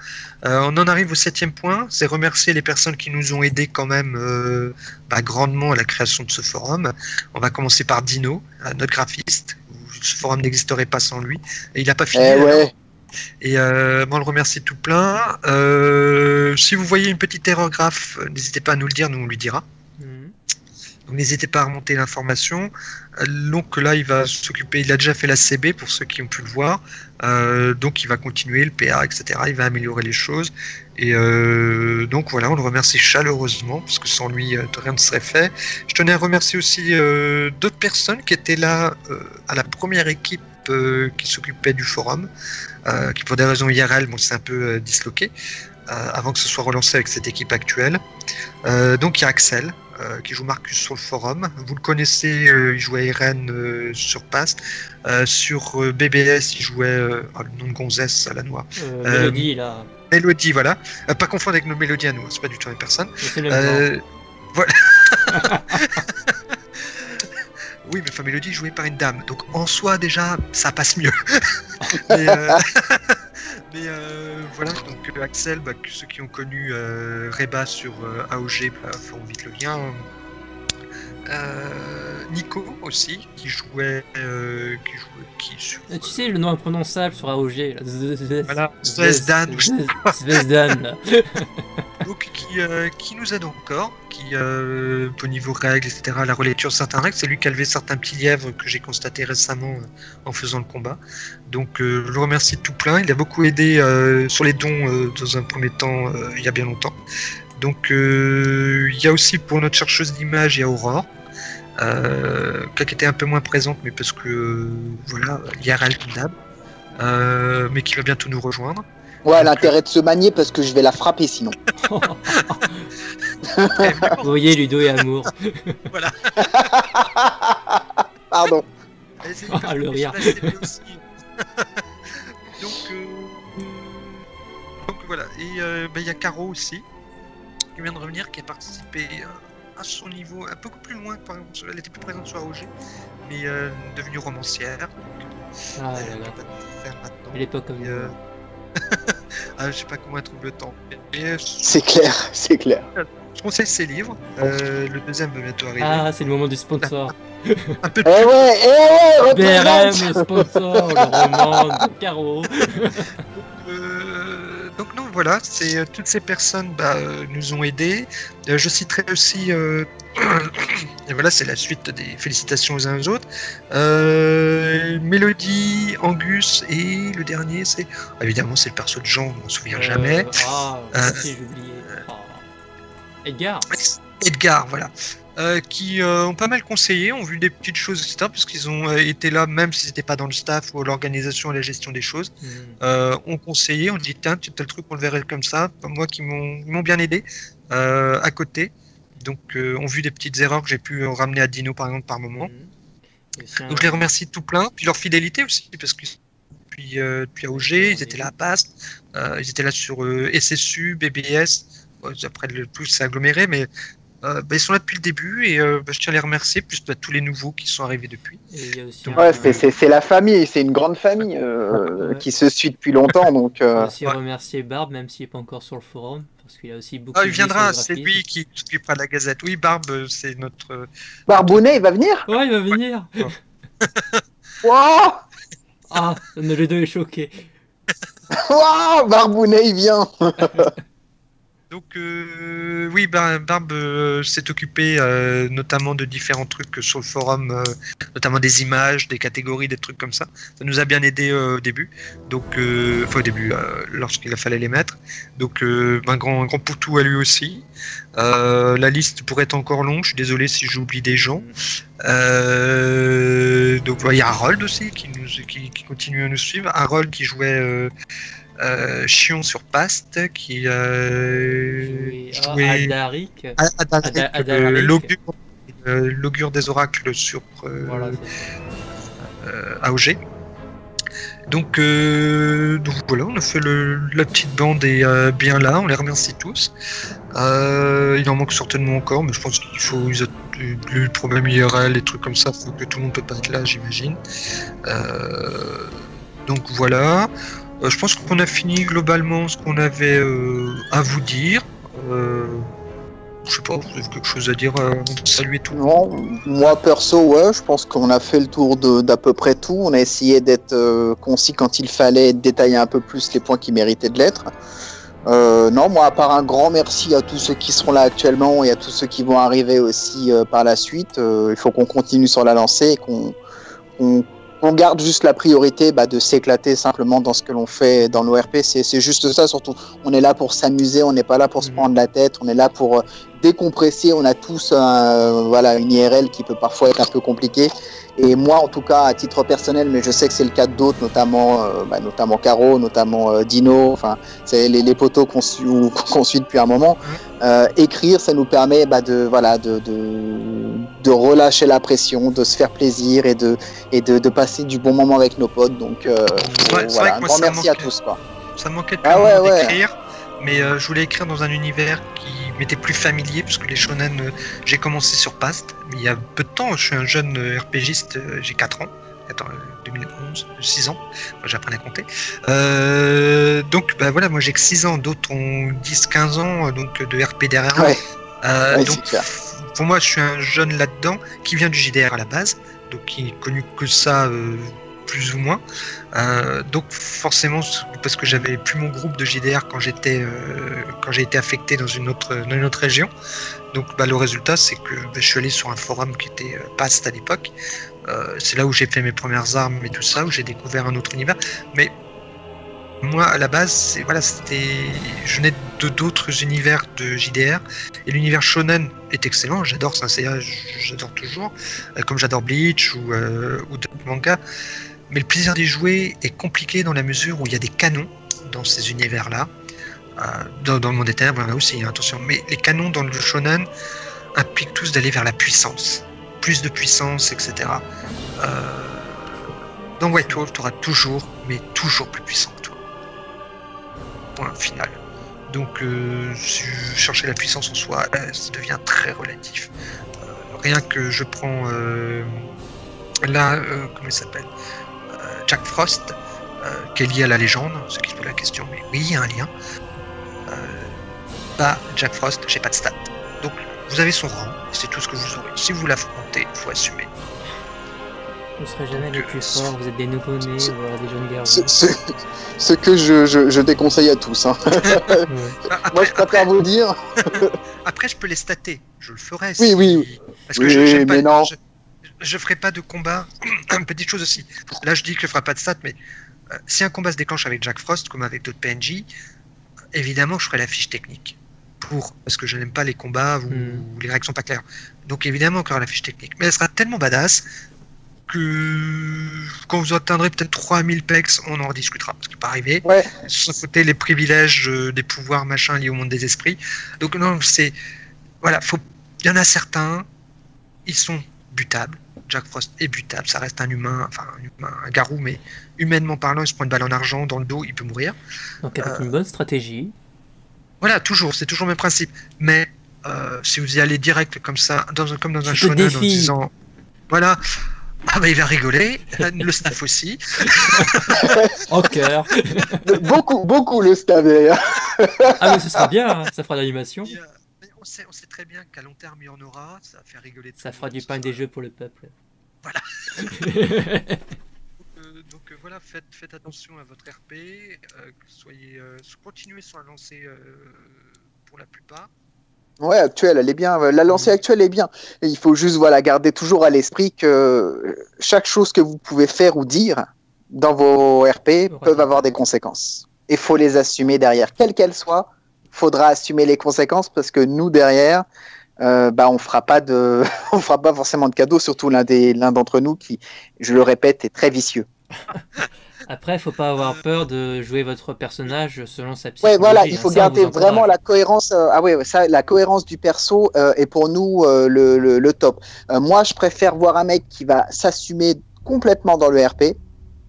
On en arrive au 7e point, c'est remercier les personnes qui nous ont aidés quand même grandement à la création de ce forum. On va commencer par Dino, notre graphiste. Ce forum n'existerait pas sans lui, et il n'a pas fini. Ouais. Et on le remercie tout plein. Si vous voyez une petite erreur graphe, n'hésitez pas à nous le dire, nous on lui dira. Donc n'hésitez pas à remonter l'information. Donc là, il va s'occuper, il a déjà fait la CB pour ceux qui ont pu le voir. Donc il va continuer le PA, etc. Il va améliorer les choses. Et donc voilà, on le remercie chaleureusement parce que sans lui, rien ne serait fait. Je tenais à remercier aussi d'autres personnes qui étaient là à la première équipe qui s'occupait du forum, qui pour des raisons IRL, c'est un peu disloqué, avant que ce soit relancé avec cette équipe actuelle. Donc il y a Axel, qui joue Marcus sur le forum. Vous le connaissez, il jouait Irène sur Pass. Sur BBS, il jouait le nom de Gonzès à la noire. Mélodie, là. Mélodie, voilà. Pas confondre avec nos mélodies à nous, c'est pas du tout la même personne. C'est le même voilà. Oui, mais Mélodie jouée par une dame, donc en soi déjà ça passe mieux. mais voilà, donc Axel, ceux qui ont connu Reba sur AOG feront vite le lien. Nico aussi, qui jouait. Tu sais, le nom imprononçable sur AOG. Là. Voilà, Zvezdan. Zvezdan, là. Donc, qui nous aide encore, qui, au niveau règles, etc., la relecture de certaines règles, c'est lui qui a levé certains petits lièvres que j'ai constaté récemment en faisant le combat. Donc, je le remercie de tout plein. Il a beaucoup aidé sur les dons dans un premier temps, il y a bien longtemps. Donc, il y a aussi pour notre chercheuse d'images, il y a Aurore. Qui était un peu moins présente, mais parce que voilà, IRL comme d'hab, mais qui va bientôt nous rejoindre. Ouais, elle a intérêt de se manier parce que je vais la frapper sinon. Vous voyez, Ludo et Amour. Voilà. Pardon. Ah, le rire. Donc voilà, et il y a Caro aussi, qui vient de revenir, qui a participé à son niveau un peu plus loin, par exemple, elle était plus présente sur AOG, mais devenue romancière. Donc, ah là là. Elle est pas comme nous. Je sais pas comment elle trouve le temps. C'est clair, c'est clair. Je conseille ses livres. Le deuxième va bientôt arriver. Ah, c'est le moment du sponsor. Un peu Eh ouais, BRM, le sponsor, le roman de Caro. Donc non, voilà, c'est toutes ces personnes nous ont aidés. Je citerai aussi, et voilà, c'est la suite des félicitations aux uns aux autres. Mélodie, Angus et le dernier, c'est évidemment c'est le perso de Jean, on ne s'en souvient jamais. Si j'ai oublié. Edgar. Edgar, voilà. Qui ont pas mal conseillé, ont vu des petites choses, etc. Parce qu'ils ont été là, même si c'était pas dans le staff ou l'organisation et la gestion des choses. Ont conseillé, ont dit tiens, tu as le truc, on le verrait comme ça. Moi, qui m'ont bien aidé à côté. Donc, ont vu des petites erreurs que j'ai pu ramener à Dino, par exemple, par moment. Donc, je les remercie tout plein. Puis leur fidélité aussi, parce que depuis AOG, ils étaient là à PAST, ils étaient là sur SSU, BBS. Après, le plus c'est aggloméré, mais ils sont là depuis le début et je tiens à les remercier, plus tous les nouveaux qui sont arrivés depuis. Et il y a aussi c'est la famille, c'est une grande famille qui se suit depuis longtemps. Donc, on va aussi remercier Barbe, même s'il n'est pas encore sur le forum, parce qu'il a aussi beaucoup. Il viendra, c'est lui qui s'occupera de la Gazette. Oui, Barbe, c'est notre. Barbounet, il va venir? Ouais, il va venir. Waouh! Ah, le deux est choqué. Waouh, Barbounet, il vient. Donc oui, Barbe s'est occupé notamment de différents trucs sur le forum, notamment des images, des catégories, des trucs comme ça. Ça nous a bien aidé au début. Donc, au début, lorsqu'il a fallu les mettre. Donc, un grand poutou à lui aussi. La liste pourrait être encore longue. Je suis désolé si j'oublie des gens. Donc, il y a Harold aussi qui continue à nous suivre. Harold qui jouait. Chion sur Past qui jouait Adaric, l'augure des oracles sur AOG. Donc voilà, on a fait la petite bande est bien là, on les remercie tous. Il en manque certainement encore, mais je pense qu'il faut le problème IRL, des trucs comme ça, faut que tout le monde peut pas être là, j'imagine. Donc voilà. Je pense qu'on a fini globalement ce qu'on avait à vous dire. Je sais pas, vous avez quelque chose à dire avant de saluer tout? Non, moi perso, ouais, je pense qu'on a fait le tour d'à peu près tout. On a essayé d'être concis quand il fallait, de détailler un peu plus les points qui méritaient de l'être. Non, moi, à part un grand merci à tous ceux qui seront là actuellement et à tous ceux qui vont arriver aussi par la suite, il faut qu'on continue sur la lancée et qu'on garde juste la priorité de s'éclater simplement dans ce que l'on fait dans l'ORP. C'est juste ça, surtout. On est là pour s'amuser, on n'est pas là pour se prendre la tête, on est là pour décompresser. On a tous une IRL qui peut parfois être un peu compliquée. Et moi, en tout cas, à titre personnel, mais je sais que c'est le cas d'autres, notamment Caro, notamment Dino, enfin, c'est les potos qu'on suit depuis un moment. Écrire, ça nous permet de relâcher la pression, de se faire plaisir et de passer du bon moment avec nos potes. Donc, voilà, un grand merci à tous. Quoi. Ça me manquait d'écrire, mais je voulais écrire dans un univers qui m'était plus familier, parce que les shonen, j'ai commencé sur Past, mais il y a peu de temps, je suis un jeune RPGiste, j'ai 4 ans. Attends, 2011, 6 ans, j'apprends à compter. Donc voilà, moi j'ai que 6 ans, d'autres ont 10-15 ans donc de RP derrière. Ouais. Donc pour moi, je suis un jeune là-dedans qui vient du JDR à la base, donc qui n'est connu que ça plus ou moins. Donc forcément, parce que j'avais plus mon groupe de JDR quand j'ai été affecté dans une autre région. Donc le résultat, c'est que je suis allé sur un forum qui était Past à l'époque. C'est là où j'ai fait mes premières armes et tout ça, où j'ai découvert un autre univers. Mais moi, à la base, je venais de d'autres univers de JDR, et l'univers shonen est excellent. J'adore Saint Seiya, j'adore toujours, comme j'adore Bleach ou d'autres mangas. Mais le plaisir d'y jouer est compliqué dans la mesure où il y a des canons dans ces univers-là. Dans le monde des ténèbres, il y en a aussi, hein, attention. Mais les canons dans le shonen impliquent tous d'aller vers la puissance, plus de puissance, etc. Dans White Wolf, tu auras toujours, mais toujours plus puissant que toi. Point final. Donc, si je cherchais la puissance en soi, ça devient très relatif. Rien que je prends comment il s'appelle, Jack Frost, qui est lié à la légende, ce qui se pose la question, mais oui, il y a un lien. Jack Frost, j'ai pas de stats. Donc, vous avez son rang, c'est tout ce que vous aurez. Si vous l'affrontez, il faut assumer. Vous ne serez jamais les plus forts, vous êtes des nouveau-nés, voilà, des jeunes guerriers. Ce que je déconseille à tous. Hein. Ouais. Moi, je préfère vous dire. Après, je peux les stater, je le ferai. Oui. Parce que je ferai pas de combat. Une petite chose aussi. Là, je dis que je ferai pas de stats, mais si un combat se déclenche avec Jack Frost, comme avec d'autres PNJ, évidemment, je ferai la fiche technique. Parce que je n'aime pas les combats où les règles sont pas claires. Donc, évidemment, qu'il y aura la fiche technique. Mais elle sera tellement badass que quand vous atteindrez peut-être 3000 pex, on en rediscutera, parce qu'il peut arriver. Ouais. Sans côté les privilèges des pouvoirs machin liés au monde des esprits. Donc non, c'est voilà, il y en a certains, ils sont butables. Jack Frost est butable, ça reste un humain, un garou, mais humainement parlant, il se prend une balle en argent dans le dos, il peut mourir. Donc avec une bonne stratégie. Voilà, c'est toujours le même principe. Mais si vous y allez direct comme ça, comme dans un shonen, en disant voilà. Il va rigoler, le staff aussi. En cœur. Beaucoup le staff d'ailleurs. Ah mais ce sera bien, hein, ça fera de l'animation. On sait très bien qu'à long terme il y en aura, ça va faire rigoler. Ça fera du pain des jeux pour le peuple. Voilà. Donc voilà, faites attention à votre RP, continuez sur la lancée pour la plupart. Ouais, actuelle, elle est bien. La lancée actuelle est bien. Et il faut juste garder toujours à l'esprit que chaque chose que vous pouvez faire ou dire dans vos RP peuvent avoir des conséquences. Et il faut les assumer derrière. Quelles qu'elles soient, il faudra assumer les conséquences parce que nous, derrière, on fera pas forcément de cadeaux, surtout l'un d'entre nous qui, je le répète, est très vicieux. Après, il faut pas avoir peur de jouer votre personnage selon sa psychologie. Ouais, voilà, il faut garder vraiment la cohérence. La cohérence du perso est pour nous le top. Moi, je préfère voir un mec qui va s'assumer complètement dans le RP,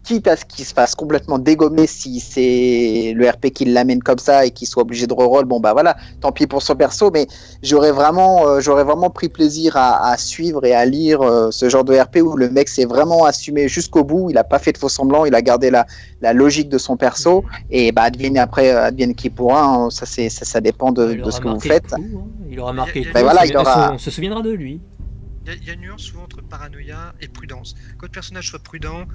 quitte à ce qu'il se fasse complètement dégommer si c'est le RP qui l'amène comme ça et qu'il soit obligé de reroll. Bon, voilà, tant pis pour son perso, mais j'aurais vraiment pris plaisir à suivre et à lire ce genre de RP où le mec s'est vraiment assumé jusqu'au bout, il a pas fait de faux semblants, il a gardé la logique de son perso et advienne qui pourra, hein, ça dépend de ce que vous faites. Il aura marqué le coup, on se souviendra de lui. Il y a une nuance souvent entre paranoïa et prudence. Quand le personnage soit prudent,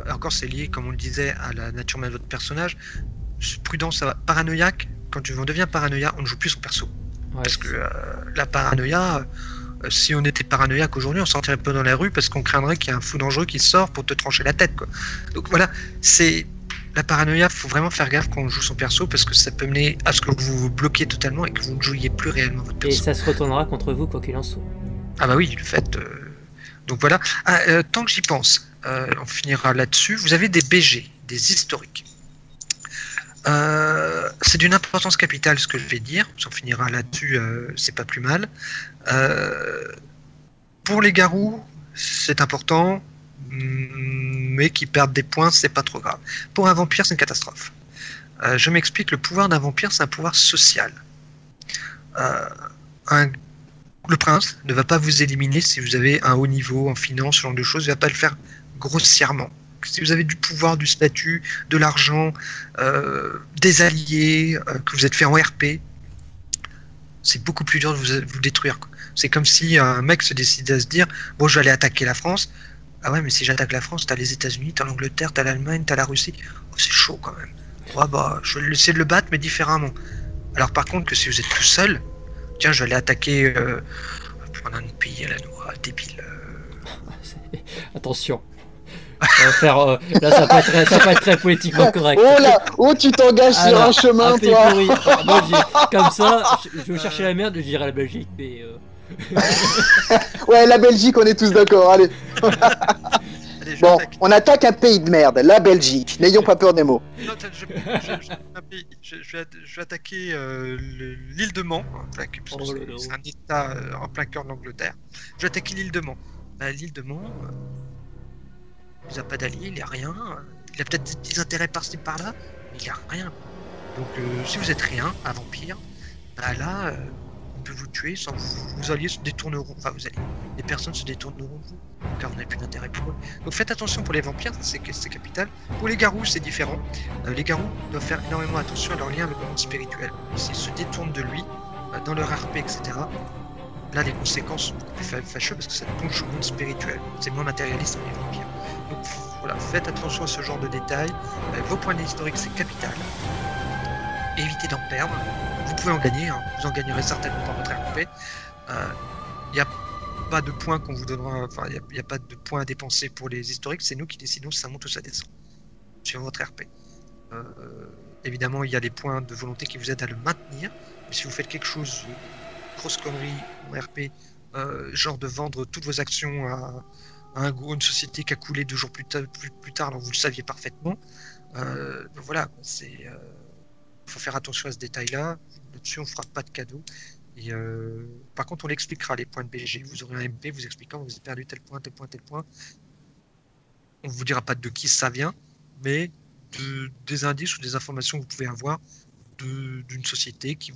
encore c'est lié, comme on le disait, à la nature même de votre personnage. Prudence, ça va. Paranoïaque, quand on devient paranoïa, on ne joue plus son perso. Ouais, parce que la paranoïa, si on était paranoïaque aujourd'hui, on sortirait peu dans la rue parce qu'on craindrait qu'il y ait un fou dangereux qui sort pour te trancher la tête, quoi. Donc voilà, c'est la paranoïa, faut vraiment faire gaffe quand on joue son perso parce que ça peut mener à ce que vous vous bloquiez totalement et que vous ne jouiez plus réellement votre perso. Et ça se retournera contre vous quoi qu'il en soit. Ah bah oui, le fait. Donc voilà. Tant que j'y pense, on finira là-dessus. Vous avez des BG, des historiques. C'est d'une importance capitale ce que je vais dire. On finira là-dessus, c'est pas plus mal. Pour les garous, c'est important, mais qui perdent des points, c'est pas trop grave. Pour un vampire, c'est une catastrophe. Je m'explique, le pouvoir d'un vampire, c'est un pouvoir social. Le prince ne va pas vous éliminer si vous avez un haut niveau en finance, ce genre de choses, il ne va pas le faire grossièrement. Si vous avez du pouvoir, du statut, de l'argent, des alliés, que vous êtes fait en RP, c'est beaucoup plus dur de vous détruire, quoi. C'est comme si un mec se décidait à se dire, bon, je vais aller attaquer la France. Ah ouais, mais si j'attaque la France, t'as les États-Unis, t'as l'Angleterre, t'as l'Allemagne, t'as la Russie. Oh, c'est chaud quand même. Ouais, bah, je vais essayer de le battre, mais différemment. Alors par contre, que si vous êtes tout seul, tiens, je vais aller attaquer prendre un pays à la noix, débile. Attention. On va faire, là, ça va pas être très politiquement correct. Oh là, oh, tu t'engages sur un chemin, pays toi. pourri. Moi, comme ça, je vais chercher la merde, je dirais la Belgique, mais. Ouais, la Belgique, on est tous d'accord, allez. Allez, Bon, on attaque un pays de merde, la Belgique. N'ayons pas peur des mots. Non, je vais attaquer l'île de Mans, c'est un état en plein cœur de l'Angleterre. Je vais attaquer l'île de Mans. L'île de Mans, il n'y a pas d'alliés, il n'y a rien. Il a peut-être des petits intérêts par-ci par-là, mais il n'y a rien. Donc si vous êtes rien, un vampire, là, on peut vous tuer sans vous alliés se détourneront. Enfin, les personnes se détourneront de vous, car on n'a plus d'intérêt pour eux. Donc faites attention pour les vampires, c'est capital. Pour les garous, c'est différent. Les garous doivent faire énormément attention à leur lien avec le monde spirituel. S'ils se détournent de lui, dans leur RP, etc., là, les conséquences sont beaucoup plus fâcheuses parce que ça touche au monde spirituel. C'est moins matérialiste que les vampires. Donc voilà, faites attention à ce genre de détails. Vos points historiques, c'est capital. Évitez d'en perdre. Vous pouvez en gagner, hein. Vous en gagnerez certainement dans votre RP. Il n'y a pas de points qu'on vous donnera, enfin, il n'y a pas de points à dépenser pour les historiques, c'est nous qui décidons si ça monte ou ça descend sur votre RP. Évidemment, il y a les points de volonté qui vous aident à le maintenir, mais si vous faites quelque chose, grosse connerie en RP, genre de vendre toutes vos actions à une société qui a coulé 2 jours plus tard, alors vous le saviez parfaitement, voilà, c'est... faut faire attention à ce détail-là. Là-dessus, on ne fera pas de cadeau. Et par contre, on l'expliquera, les points de BG. Vous aurez un MP vous expliquant vous avez perdu tel point, tel point, tel point. On ne vous dira pas de qui ça vient, mais des indices ou des informations que vous pouvez avoir d'une société qui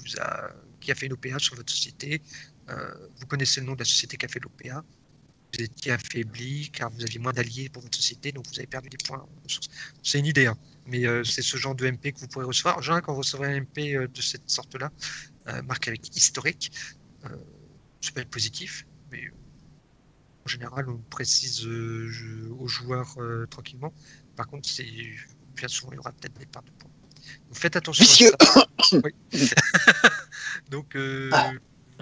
a fait l'OPA sur votre société. Vous connaissez le nom de la société qui a fait l'OPA. Vous étiez affaibli car vous aviez moins d'alliés pour votre société, donc vous avez perdu des points. C'est une idée, hein. Mais c'est ce genre de MP que vous pourrez recevoir. En général, quand vous recevrez un MP de cette sorte-là, marqué avec historique, ça peut être positif, mais en général, on précise aux joueurs tranquillement. Par contre, bien souvent, il y aura peut-être des pertes de points. Donc faites attention à ça. Oui. Donc,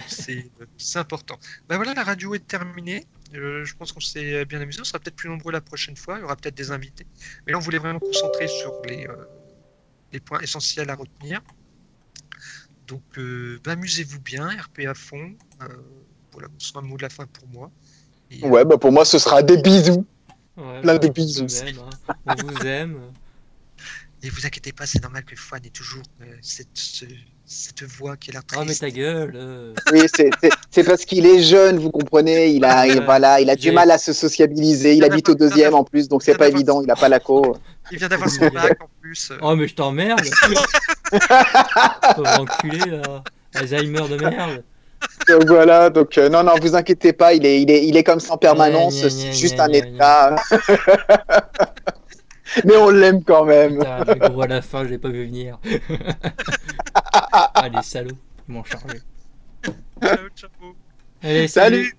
c'est important. Ben voilà, la radio est terminée. Je pense qu'on s'est bien amusé. On sera peut-être plus nombreux la prochaine fois. Il y aura peut-être des invités. Mais là, on voulait vraiment concentrer sur les points essentiels à retenir. Donc, amusez-vous bien, RP à fond. Voilà, ce sera le mot de la fin pour moi. Et, ouais, bah pour moi, ce sera des bisous. Ouais, Plein de bisous. On vous aime. Et vous inquiétez pas, c'est normal que Fouane ait toujours cette voix qui a l'air triste. Oh, mais ta gueule. Oui, c'est parce qu'il est jeune, vous comprenez. Il a du mal à se sociabiliser. Il habite au 2e en plus, donc c'est pas évident. Il a pas la co. Il vient d'avoir son bac en plus. Oh, mais je t'emmerde. Pauvre enculé, là. Alzheimer de merde. Donc voilà, donc non, vous inquiétez pas. Il est comme ça en permanence. C'est juste un état. Mais on l'aime quand même. Putain, le gros à la fin, je l'ai pas vu venir. Ah, les salauds, ils m'ont chargé. Ciao. Allez, salut.